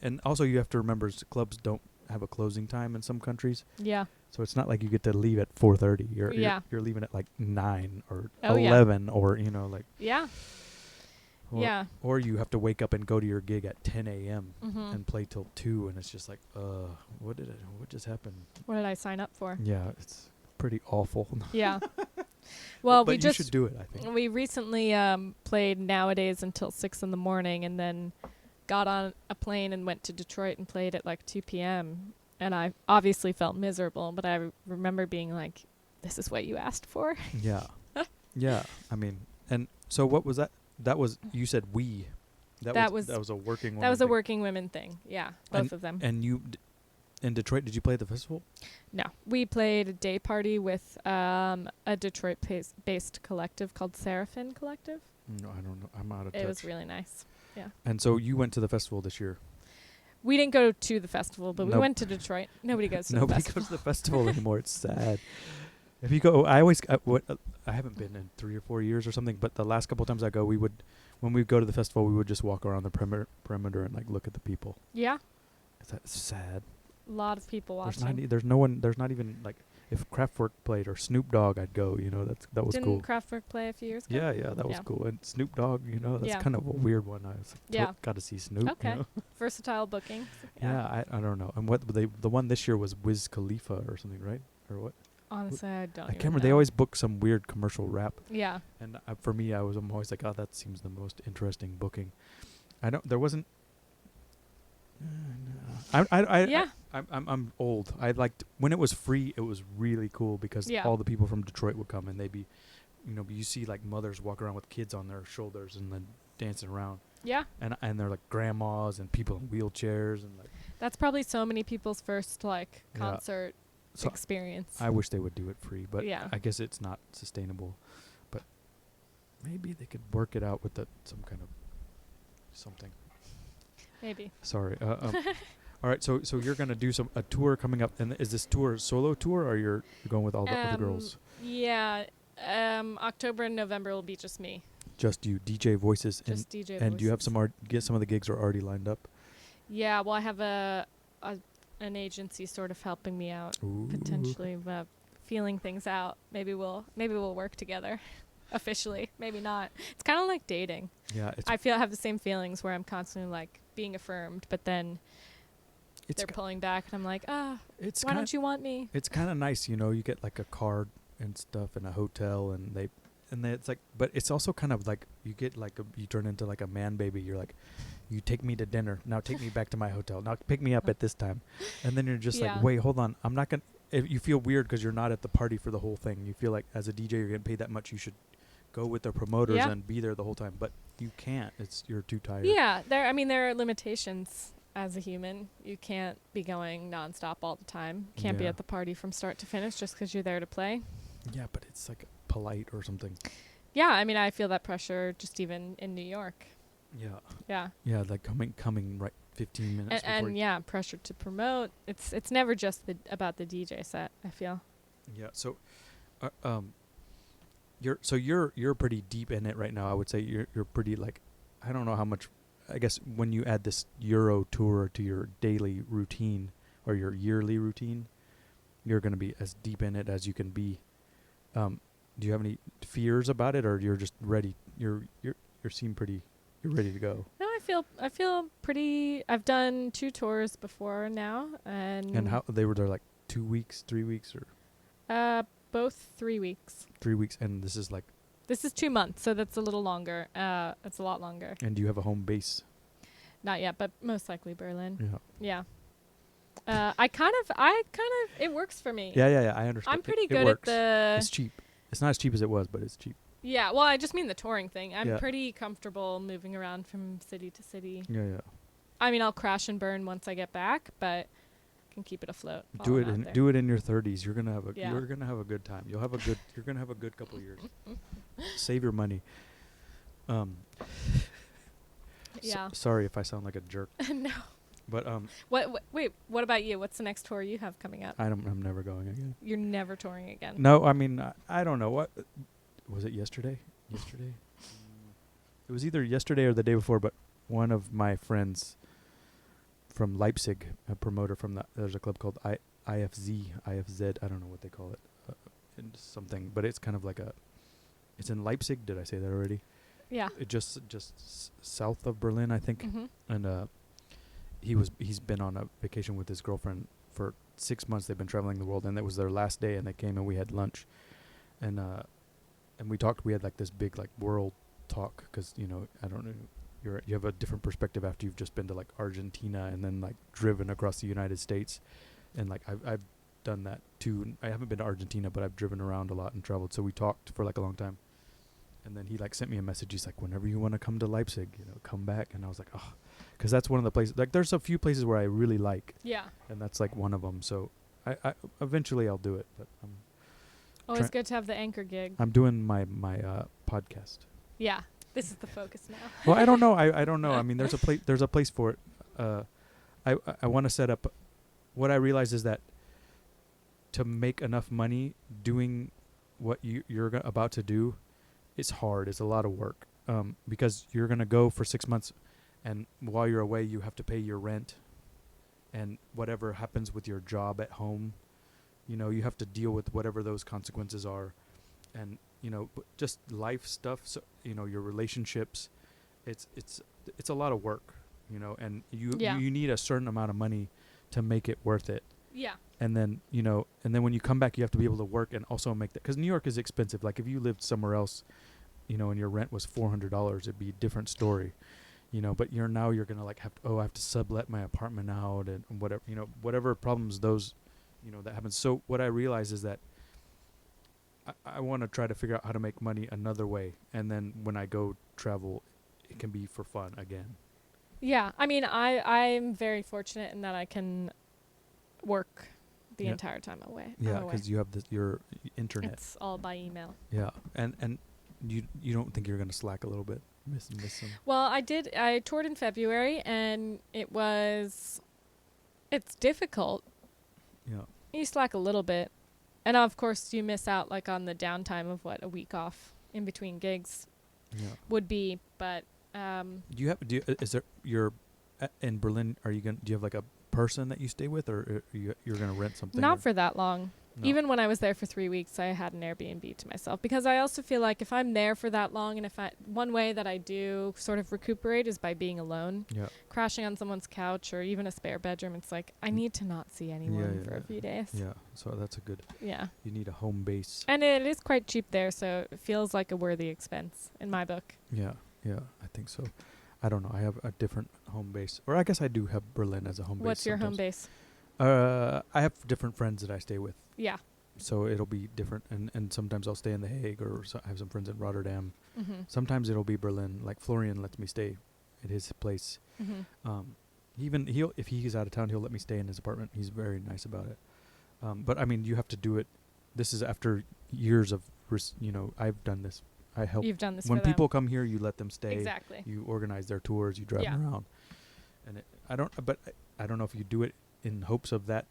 and also you have to remember clubs don't have a closing time in some countries. Yeah. So it's not like you get to leave at 4:30. You're leaving at like 9 or 11 or you know like. Yeah. Or you have to wake up and go to your gig at 10 a.m. Mm-hmm. and play till 2, and it's just like, what just happened? What did I sign up for? Yeah, it's pretty awful. Yeah. Well, but you should do it, I think. We recently played Nowadays until 6 in the morning, and then got on a plane and went to Detroit and played at like 2 p.m. And I obviously felt miserable, but I remember being like, this is what you asked for. Yeah. Yeah. I mean, and so what was that? That was, you said we. That was a working woman. That was a working women thing. Yeah, both of them. And you, in Detroit, did you play at the festival? No, we played a day party with a Detroit-based collective called Seraphin Collective. No, I don't know. I'm out of touch. It was really nice. Yeah. And so you went to the festival this year. We didn't go to the festival, but we went to Detroit. Nobody goes to the festival. Nobody goes to the festival anymore. It's sad. If you go, I haven't been in 3 or 4 years or something, but the last couple of times I go, when we go to the festival, we would just walk around the perimeter and like look at the people. Yeah. That's sad. A lot of people watching. There's not even like, if Kraftwerk played or Snoop Dogg, I'd go, you know, that was cool. Didn't Kraftwerk play a few years ago? Yeah, that was cool. And Snoop Dogg, you know, that's kind of a weird one. I was like, got to see Snoop. Okay. You know? Versatile booking. Yeah, I don't know. And the one this year was Wiz Khalifa or something, right? Or what? Honestly, I don't. I can't remember. They always book some weird commercial rap. Yeah. And for me, I'm always like, oh, that seems the most interesting booking. There wasn't. I'm old. I liked when it was free. It was really cool because Yeah. all the people from Detroit would come and they'd be, you see like mothers walk around with kids on their shoulders and then dancing around, Yeah. and they're like grandmas and people in wheelchairs and like. That's probably so many people's first like Yeah. concert So experience. I wish they would do it free, but Yeah. I guess it's not sustainable. But maybe they could work it out with some kind of something. Maybe. Sorry. All right. So you're gonna do a tour coming up, and is this tour a solo tour, or you're going with all the other girls? Yeah. October and November will be just me. Just you, DJ voices, Just DJ and do you have voices. get some of the gigs are already lined up? Yeah, well, I have an agency sort of helping me out Ooh. potentially, feeling things out. Maybe we'll work together, officially. Maybe not. It's kind of like dating. Yeah. I have the same feelings where I'm constantly like being affirmed, but then they're pulling back, and I'm like, it's why don't you want me? It's kind of nice, you get like a card and stuff in a hotel, and it's like, but it's also kind of like you get like you turn into like a man baby. You're like, you take me to dinner, now take me back to my hotel, now pick me up at this time, and then you're just Yeah. like, wait, hold on, I'm not gonna. If you feel weird because you're not at the party for the whole thing. You feel like as a DJ you're getting paid that much, you should go with the promoters Yeah. and be there the whole time, but you can't. You're too tired. Yeah, there are limitations as a human. You can't be going nonstop all the time. Can't be Yeah. at the party from start to finish just because you're there to play. Yeah, but it's like polite or something. Yeah, I mean, I feel that pressure just even in New York. Yeah. Yeah. Yeah, like coming right 15 minutes before. And yeah, pressure to promote. It's never just about the DJ set, I feel. Yeah. So, you're pretty deep in it right now. I would say you're pretty like, I don't know how much. I guess when you add this Euro tour to your daily routine or your yearly routine, you're going to be as deep in it as you can be. Do you have any fears about it, or you're just ready? You're ready to go. No, I feel pretty. I've done 2 tours before now, And how they were there like 2 weeks, 3 weeks, or both 3 weeks. 3 weeks, and this is like. This is 2 months, so that's a little longer. It's a lot longer. And do you have a home base? Not yet, but most likely Berlin. Yeah. Yeah. I kind of, it works for me. Yeah. I understand. I'm pretty it good at works. the. It's cheap. It's not as cheap as it was, but it's cheap. Yeah, well, I just mean the touring thing. I'm Yeah. pretty comfortable moving around from city to city. Yeah. I mean, I'll crash and burn once I get back, but can keep it afloat. while Do I'm it out in there. do it in your 30s. You're gonna have a Yeah. you're gonna have a good time. You're gonna have a good couple of years. Save your money. Yeah. Sorry if I sound like a jerk, No. but Wait. What about you? What's the next tour you have coming up? I'm never going again. You're never touring again. No, I mean I don't know what was it yesterday. It was either yesterday or the day before, but one of my friends from Leipzig, a promoter from there's a club called IFZ, I don't know what they call it, something, but it's kind of like it's in Leipzig. Did I say that already? Yeah. It just south of Berlin, I think. Mm-hmm. And he's been on a vacation with his girlfriend for 6 months. They've been traveling the world, and it was their last day, and they came and we had lunch, and we talked. We had like this big like world talk because I don't know. You have a different perspective after you've just been to like Argentina and then like driven across the United States, and like I've done that too. I haven't been to Argentina, but I've driven around a lot and traveled. So we talked for like a long time, and then he like sent me a message. He's like, whenever you want to come to Leipzig, come back. And I was like, oh, because that's one of the places. Like there's a few places where I really like, Yeah. and that's like one of them. So I eventually I'll do it, but Always good to have the anchor gig. I'm doing my podcast. Yeah. This is the focus now. Well, I don't know. I don't know. I mean, there's a place for it. I want to set up. What I realize is that to make enough money doing what you're about to do, it's hard. It's a lot of work. Because you're gonna go for 6 months, and while you're away, you have to pay your rent, and whatever happens with your job at home, you have to deal with whatever those consequences are, and just life stuff. So your relationships, it's a lot of work, and you need a certain amount of money to make it worth it. Yeah. And then when you come back, you have to be able to work and also make that, because New York is expensive. Like if you lived somewhere else, and your rent was $400, it'd be a different story. you know, but you're gonna like I have to sublet my apartment out and whatever, you know, whatever problems those, you know, that happens. So what I realize is that I want to try to figure out how to make money another way, and then when I go travel, it can be for fun again. Yeah, I mean, I'm very fortunate in that I can work the Yeah. entire time away. Yeah, I'm away. because you have your internet. It's all by email. Yeah, and you don't think you're gonna slack a little bit, miss some. Well, I toured in February, and it's difficult. Yeah. You slack a little bit. And of course, you miss out like on the downtime of what a week off in between gigs Yeah. would be. But Is there you're in Berlin? Do you have like a person that you stay with, or you're gonna rent something? not for that long. No. Even when I was there for 3 weeks, I had an Airbnb to myself, because I also feel like if I'm there for that long, and one way that I do sort of recuperate is by being alone, Yeah. crashing on someone's couch or even a spare bedroom. It's like I need to not see anyone for a few days. Yeah. So that's a good. Yeah. You need a home base. And it is quite cheap there, so it feels like a worthy expense in my book. Yeah. Yeah. I think so. I don't know. I have a different home base, or I guess I do have Berlin as a home base. What's your home sometimes. base? I have different friends that I stay with. Yeah. So it'll be different, and sometimes I'll stay in The Hague, or I have some friends in Rotterdam. Mm-hmm. Sometimes it'll be Berlin. Like Florian lets me stay at his place. Mm-hmm. If he's out of town, he'll let me stay in his apartment. He's very nice about it. But I mean, you have to do it. This is after years of, I've done this. I help. You've done this When for them. people come here, you let them stay. Exactly. You organize their tours. You drive them around. And I don't know if you do it in hopes of that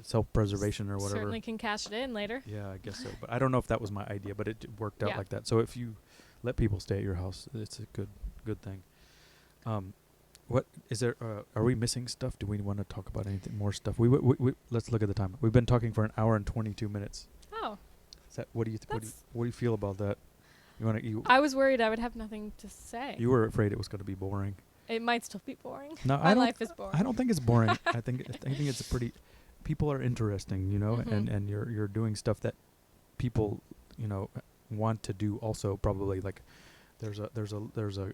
self-preservation or whatever. Certainly can cash it in later. Yeah, I guess so. But I don't know if that was my idea, but it worked out Yeah. like that. So if you let people stay at your house, it's a good thing. What is there? Are we missing stuff? Do we want to talk about anything more stuff? We let's look at the time. We've been talking for an hour and 22 minutes. Oh. Is that what do you feel about that? I was worried I would have nothing to say. You were afraid it was going to be boring. It might still be boring. No, My life is boring. I don't think it's boring. I think it's a pretty. People are interesting, Mhm. and you're doing stuff that people, want to do also. Probably like there's a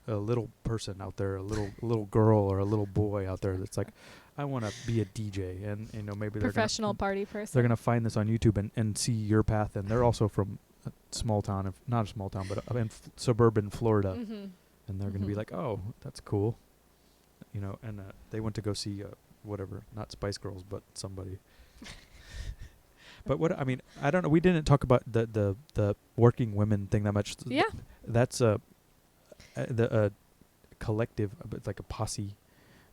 little person out there, a little girl or a little boy out there that's like, I want to be a DJ, and maybe Professional party person. they're gonna find this on YouTube and see your path, and they're also from a small town, not a small town, but in suburban Florida, Mm-hmm. and they're gonna be like, oh, that's cool, and they went to go see whatever, not Spice Girls, but somebody. But I don't know. We didn't talk about the working women thing that much. Yeah. That's a collective. It's like a posse,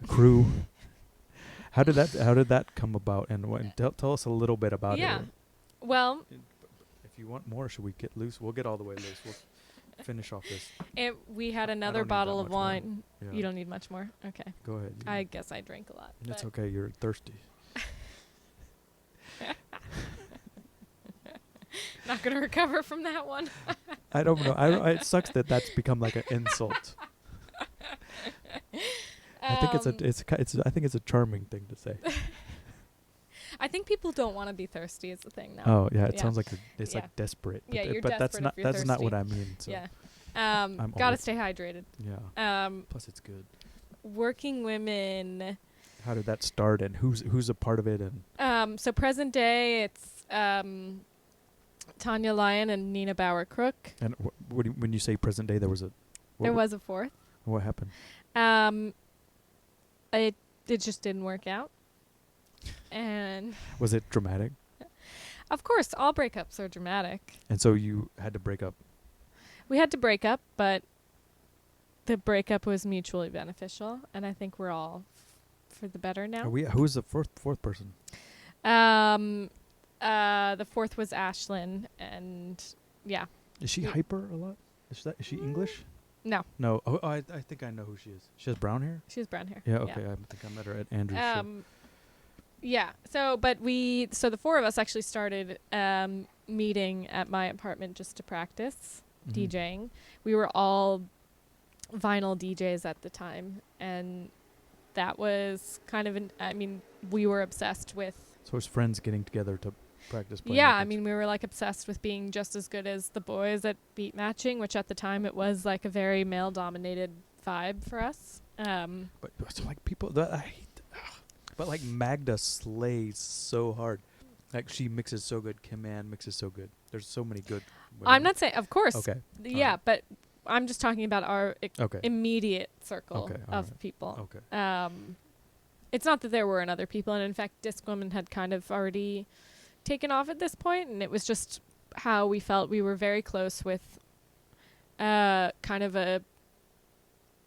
a crew. How did that come about? And tell us a little bit about it. Yeah. Well, If you want more, should we get loose? We'll get all the way loose. We'll finish off this. we had I another don't need bottle that of much more. wine. Yeah. You don't need much more? Okay. Go ahead. I guess I drank a lot. It's but okay. You're thirsty. Not going to recover from that one. I don't know. It sucks that that's become like an insult. I think I think it's a charming thing to say. I think people don't want to be thirsty is the thing now. Oh yeah, it Yeah. sounds like it's Yeah. like desperate. Yeah, you're but that's desperate not if you're that's not what thirsty. I mean. So Yeah. I'm Gotta always- stay hydrated. Yeah. Plus, it's good. Working women. How did that start, and who's a part of it? And So present day, it's Tanya Lyon and Nina Bauer Crook. when you say present day, there was There was a fourth. what happened? It just didn't work out. And Was it dramatic? of course, all breakups are dramatic. And so you had to break up. We had to break up, but the breakup was mutually beneficial, and I think we're all for the better now. Who's the fourth person? The fourth was Ashlyn, and yeah. Is she Yeah. hyper a lot? Is she English? No, No. Oh, I think I know who she is. She has brown hair. she has brown hair. Yeah. Okay. I think I met her at Andrew's show. Yeah. So the four of us actually started meeting at my apartment just to practice Mhm. DJing. We were all vinyl DJs at the time, and that was kind of we were obsessed with. So it's friends getting together to practice playing. Yeah, records. we were like obsessed with being just as good as the boys at beat matching, which at the time it was like a very male-dominated vibe for us. But so like people that I hate, but like Magda slays so hard. Like she mixes so good. Kim Ann mixes so good. There's so many good women. I'm not saying, of course, Okay. yeah, Alright. but I'm just talking about our Okay. immediate circle Okay, of alright. people. Okay. It's not that there weren't other people, and in fact, Disc Woman had kind of already taken off at this point, and it was just how we felt. We were very close with kind of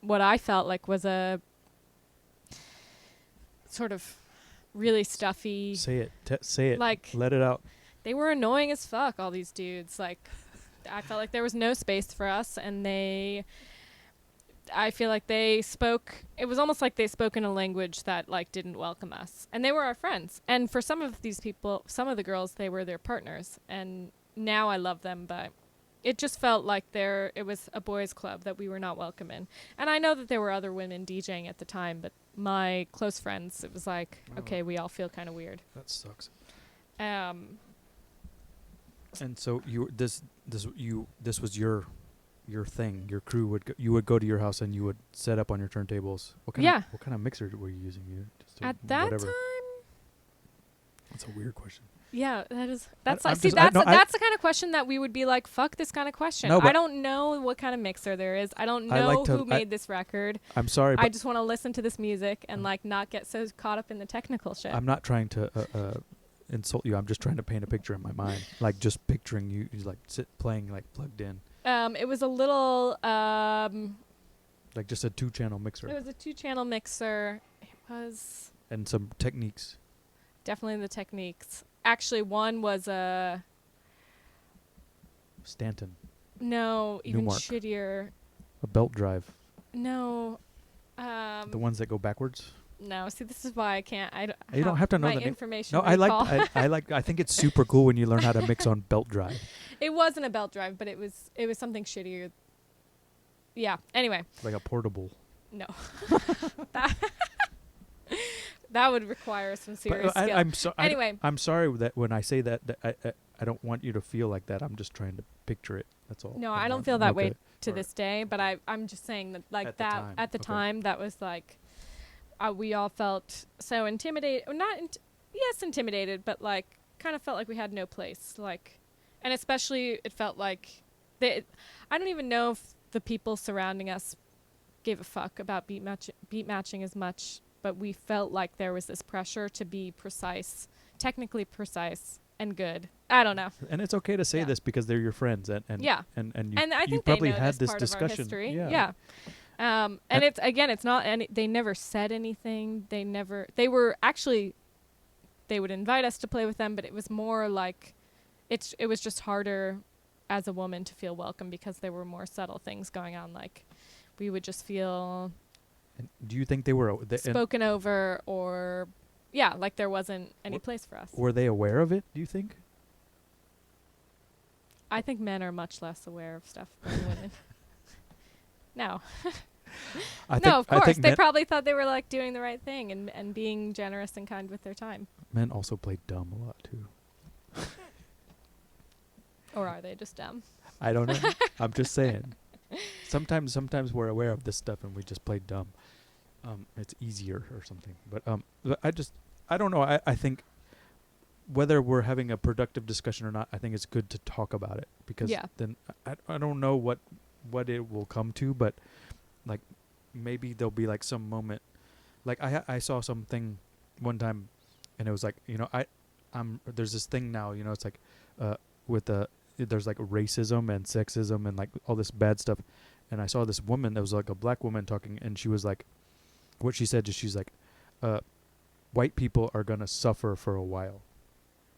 what I felt like was a sort of really stuffy. Say it. Say it. Like, Let it out. they were annoying as fuck, all these dudes. Like, I felt like there was no space for us, and I feel like they spoke, it was almost like they spoke in a language that, like, didn't welcome us. And they were our friends. And for some of these people, some of the girls, they were their partners. And now I love them, but it just felt like it was a boys' club that we were not welcome in. And I know that there were other women DJing at the time, but my close friends, it was like, okay, we all feel kind of weird. That sucks. Um, And so this was your thing. Your crew you would go to your house and you would set up on your turntables. What kind of mixer were you using? At that whatever. time, That's a weird question. yeah, that's I'm like, see, just- I- no, I- that's the kind of question that we would be like, fuck this kind of question. No, I but don't know what kind of mixer there is. I don't I know like to- who made this record. I'm sorry, I but just want to listen to this music and like not get so caught up in the technical shit. I'm not trying to insult you. I'm just trying to paint a picture in my mind, like just picturing you like playing like plugged in, It was a little like just a 2-channel mixer. it was a 2-channel mixer. It was And some techniques. definitely the techniques. Actually, one was Stanton, even Newmark. shittier. a belt drive, No. the ones that go backwards. No, see, this is why I can't. You don't have to know my the name. information. No, recall. I think it's super cool when you learn how to mix on belt drive. It wasn't a belt drive, but it was something shittier. Yeah. Anyway, Like a portable. no. that would require some serious skill. Anyway, I'm sorry that when I say that I don't want you to feel like that. I'm just trying to picture it. That's all. no, I'm I don't not- feel that way okay. to Alright. this day. But I'm just saying that like At the that time, at the okay. time that was like, we all felt so intimidated. Yes, intimidated, but like kind of felt like we had no place. Like, and especially it felt like I don't even know if the people surrounding us gave a fuck about beat matching as much, but we felt like there was this pressure to be precise, technically precise and good. I don't know. And it's okay to say Yeah. this because they're your friends, and Yeah. and you, And I you think probably they know had this this part of our discussion. history. Yeah. And And- it's not they never said anything. They would invite us to play with them, but it was more like it was just harder as a woman to feel welcome because there were more subtle things going on. Like we would just feel And do you think they were spoken over, or like there wasn't any place for us. were they aware of it? Do you think? I think men are much less aware of stuff than women. No. No, of course. They probably thought they were like doing the right thing and being generous and kind with their time. men also play dumb a lot too. Or are they just dumb? I don't know. I'm just saying. Sometimes we're aware of this stuff and we just play dumb. It's easier or something. But I don't know. I think whether we're having a productive discussion or not, I think it's good to talk about it because then I don't know what it will come to, but like maybe there'll be like some moment. Like I saw something one time, and it was like, there's this thing now, it's like there's like racism and sexism and like all this bad stuff, and I saw this woman that was like a black woman talking, and she was like, what she said is she's like, white people are gonna suffer for a while,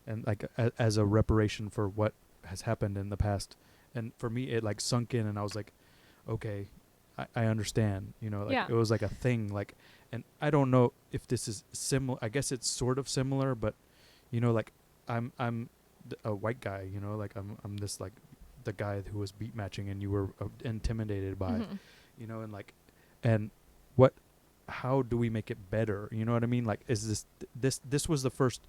and like as a reparation for what has happened in the past. And for me it like sunk in, and I was like, okay, I understand, it was like a thing, like, and I don't know if this is similar. I guess it's sort of similar, but like I'm a white guy, like I'm this like the guy who was beat matching and you were intimidated by, and like, and how do we make it better? You know what I mean? Like, is this was the first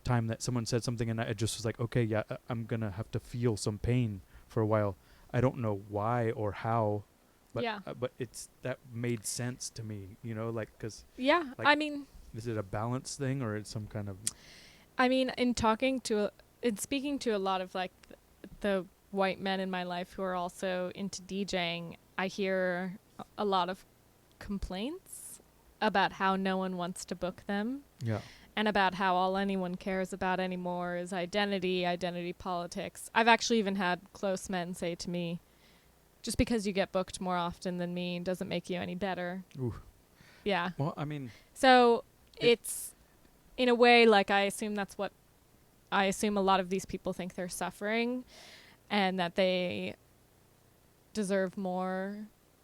time that someone said something and I just was like, okay, yeah, I'm gonna have to feel some pain for a while. I don't know why or how, but Yeah. but it's that made sense to me, you know, like, because Yeah. like, I mean, is it a balance thing or it's some kind of in speaking to a lot of like the white men in my life who are also into DJing, I hear a lot of complaints about how no one wants to book them. yeah And about how all anyone cares about anymore is identity politics. I've actually even had close men say to me, just because you get booked more often than me doesn't make you any better. Ooh. Yeah. Well, I mean, So it's, in a way, like, I assume a lot of these people think they're suffering and that they deserve more,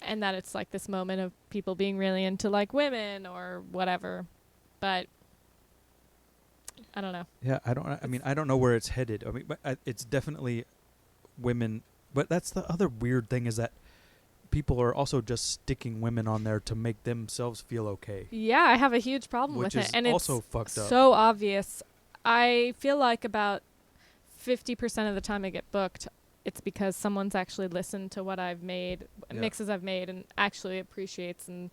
and that it's like this moment of people being really into like women or whatever. But I don't know. yeah, I don't know where it's headed. I mean, but it's definitely women. But that's the other weird thing, is that people are also just sticking women on there to make themselves feel okay. Yeah, I have a huge problem Which with is it. And also it's fucked up. so obvious. I feel like about 50% of the time I get booked, it's because someone's actually listened to what I've made, mixes I've made, and actually appreciates and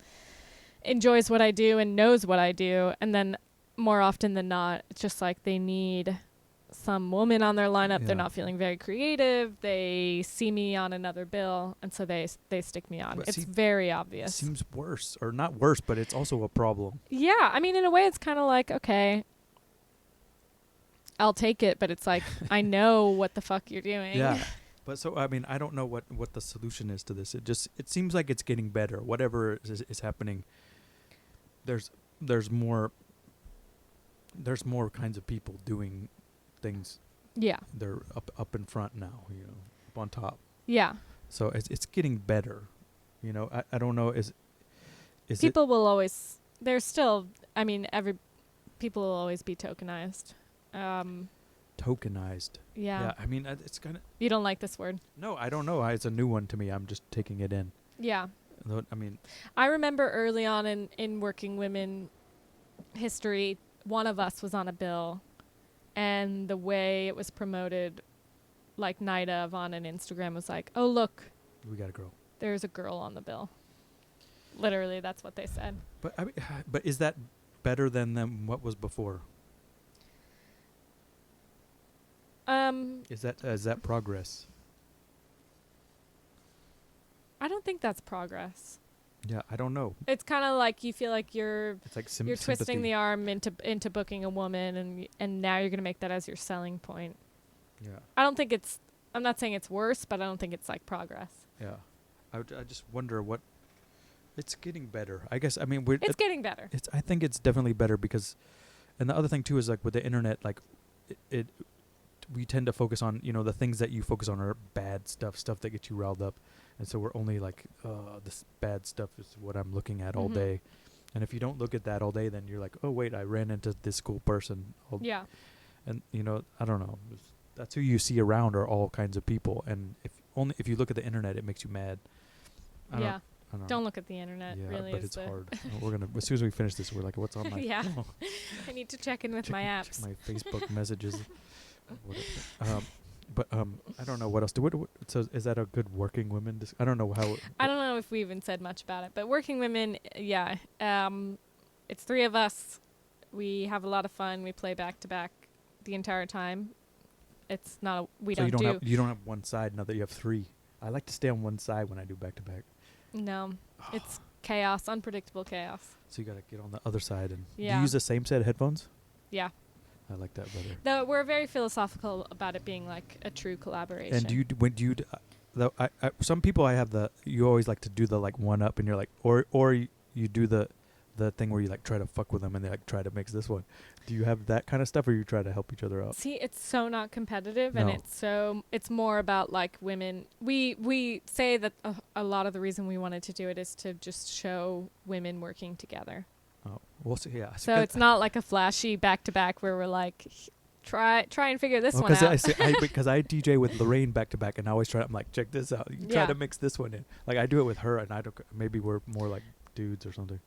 enjoys what I do and knows what I do. And then more often than not, it's just like they need some woman on their lineup. Yeah. They're not feeling very creative. They see me on another bill, and so they stick me on. But It's see, very It obvious. seems worse, or not worse, but it's also a problem. Yeah, I mean, in a way, it's kind of like, okay, I'll take it, but it's like, I know what the fuck you're doing. Yeah. But so, I mean, I don't know what the solution is to this. It seems like it's getting better. Whatever is happening, there's more kinds of people doing things. Yeah. They're up in front now, you know, up on top. Yeah. So it's getting better. You know, I don't know, is People will always, there's still, I mean, people will always be tokenized. tokenized? Yeah. I mean, it's kind of, You don't like this word? no, I don't know. It's a new one to me. I'm just taking it in. Yeah. I mean, I remember early on in working women history, one of us was on a bill, and the way it was promoted, like night of on an Instagram, was like, oh, look, we got a girl. there's a girl on the bill. Literally, that's what they said. But I mean, but is that better than what was before? Is that progress? I don't think that's progress. Yeah, I don't know. It's kind of like you feel like you're It's like you're twisting sympathy. the arm into booking a woman, and now you're gonna make that as your selling point. Yeah, I'm not saying it's worse, but I don't think it's like progress. yeah. I just wonder what. It's getting better. I guess. I mean, It's getting better. I think it's definitely better because, and the other thing too is like with the internet, like we tend to focus on, you know, the things that you focus on are bad stuff that gets you riled up, and so we're only like, this bad stuff is what I'm looking at all Mhm. day, and if you don't look at that all day, then you're like, oh wait, I ran into this cool person. Yeah. And you know, I don't know. That's who you see around are all kinds of people, and if you look at the internet, it makes you mad. I Yeah. don't Don't look at the internet. Yeah, really, but is it's the hard. We're gonna as soon as we finish this, we're like, what's on my Yeah. phone? I need to check in with Check my apps. my Facebook messages. But I don't know what else. So is that a good working women? I don't know how. I don't know if we even said much about it, but working women, yeah. It's 3 of us. We have a lot of fun. We play back to back the entire time. It's not. We so don't you don't have one side now that you have 3. I like to stay on one side when I do back to back. No, it's chaos, unpredictable chaos. So you gotta get on the other side and do Yeah. you use the same set of headphones? Yeah. I like that better. Though we're very philosophical about it being like a true collaboration. And some people you always like to do the like one up, and you're like, or you do the thing where you like try to fuck with them and they like try to mix this one. Do you have that kind of stuff, or you try to help each other out? See, it's so not competitive, and No. it's more about like women. We say that a lot of the reason we wanted to do it is to just show women working together. Oh, we'll see. Yeah. So it's not like a flashy back to back where we're like, try and figure this one out. Because I DJ with Lorraine back to back, and I always try. I'm like, check this out. You try to mix this one in. Like I do it with her, and maybe we're more like dudes or something.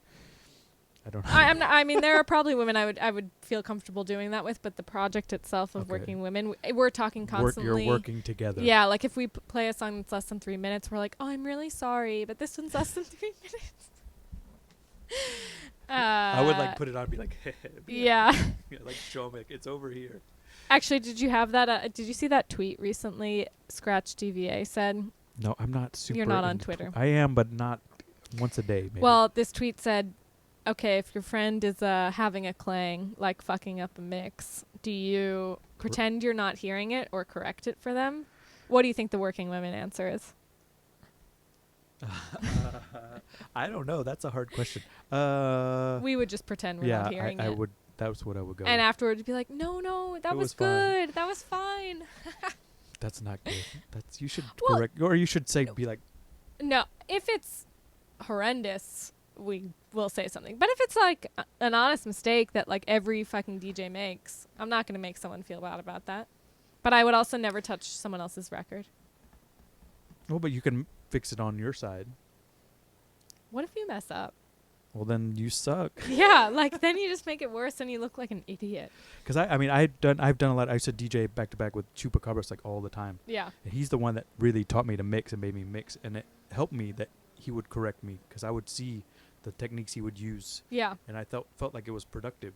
I don't know. I'm not, I mean, there are probably women I would feel comfortable doing that with, but the project itself of Okay. working women, we're talking constantly. You're working together. Yeah, like if we play a song that's less than 3 minutes, we're like, oh, I'm really sorry, but this one's less than 3 minutes. I would like put it on and be like, Yeah. like show them like, it's over here. Actually, did you have that? Did you see that tweet recently? Scratch DVA said. No, I'm not super. You're not on into Twitter. I am, but not once a day. Maybe. Well, this tweet said, okay, if your friend is having a clang, like fucking up a mix, do you pretend you're not hearing it or correct it for them? What do you think the working women answer is? I don't know. That's a hard question. We would just pretend we're not hearing I it. would. That's what I would go. And with. afterwards be like, no, that It was was fine. good. That was fine. That's not good. That's you should Well, correct, or you should say be like, No, if it's horrendous, we will say something. But if it's like an honest mistake that like every fucking DJ makes, I'm not going to make someone feel bad about that. But I would also never touch someone else's record. well, but you can fix it on your side. What if you mess up? Well, then you suck. Yeah, like then you just make it worse and you look like an idiot. Because I mean, I've done a lot. I used to DJ back to back with Chupacabras like all the time. Yeah. And he's the one that really taught me to mix and made me mix, and it helped me that he would correct me because I would see the techniques he would use, Yeah. and I felt like it was productive.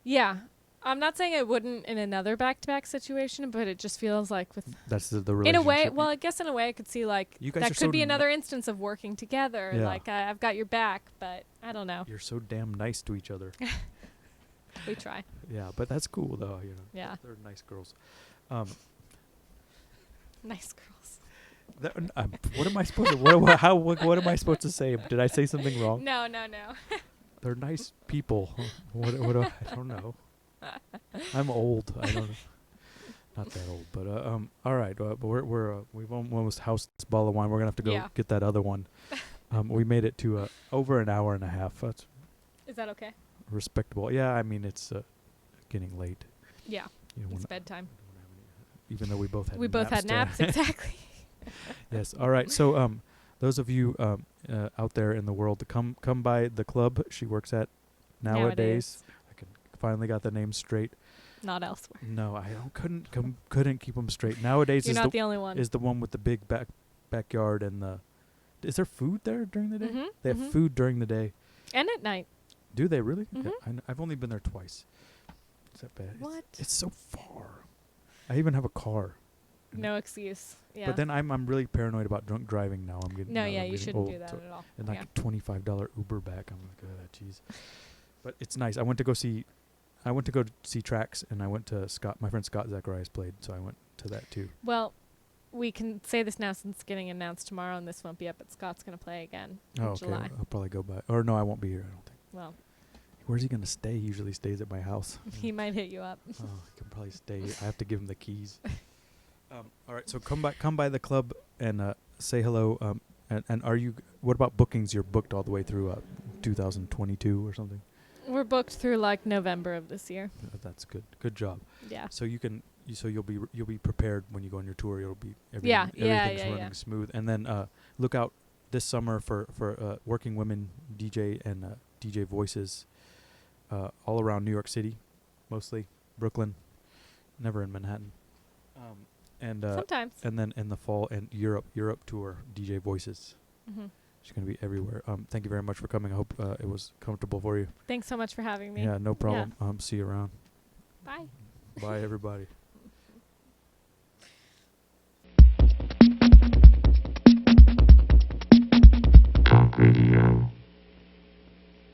Yeah. I'm not saying I wouldn't in another back-to-back situation, but it just feels like with That's the in relationship. a way, well, I guess in a way I could see like You guys that are could so be ni- another instance of working together. Yeah. Like I've got your back, but I don't know. You're so damn nice to each other. We try. Yeah, but that's cool though. You know, Yeah. they're nice girls. Nice girls. What am I supposed to? What am I supposed to say? Did I say something wrong? No. They're nice people. What I don't know. I'm old. I don't know. Not that old, but all right. But we've almost housed this bottle of wine. We're gonna have to go get that other one. We made it to over an hour and a half. That's Is that okay? respectable. Yeah, I mean it's getting late. Yeah. You know, It's bedtime. even though we both had We both had naps, exactly. Yes. All right. So those of you out there in the world, to come by the club she works at nowadays. I finally got the name straight. Not elsewhere. No, I couldn't keep them straight. Nowadays You're not the only one. is the one with the big backyard and the. Is there food there during the day? Mm-hmm. They have food during the day. And at night. Do they really? Mhm. Yeah, I've only been there twice. Is that bad? What? It's so far. I even have a car. No excuse. Yeah. But then I'm really paranoid about drunk driving now. I'm getting no, now that yeah, I'm you getting shouldn't old, do that so- at all. and Yeah. like $25 Uber back. I'm like, jeez. But it's nice. I went to go see Trax, and I went to my friend Scott Zacharias played, so I went to that too. Well, we can say this now since it's getting announced tomorrow, and this won't be up, but Scott's going to play again in Oh, okay. July. I'll probably go by. Or no, I won't be here. I don't think. Well, Where's he gonna stay? He usually stays at my house. he might hit you up. Oh, he can probably stay. I have to give him the keys. All right. So come by the club and say hello. And are you? What about bookings? You're booked all the way through 2022 or something. We're booked through like November of this year. That's good. Good job. Yeah. So you'll be prepared when you go on your tour. It'll be Yeah, everything's yeah. running smooth. And then look out this summer for working women DJ and DJ voices all around New York City, mostly Brooklyn, never in Manhattan. Sometimes. And then in the fall and Europe tour DJ voices. Mm-hmm. She's gonna be everywhere. Thank you very much for coming. I hope it was comfortable for you. Thanks so much for having me. Yeah, no problem. See you around. Bye. Bye, everybody. Radio.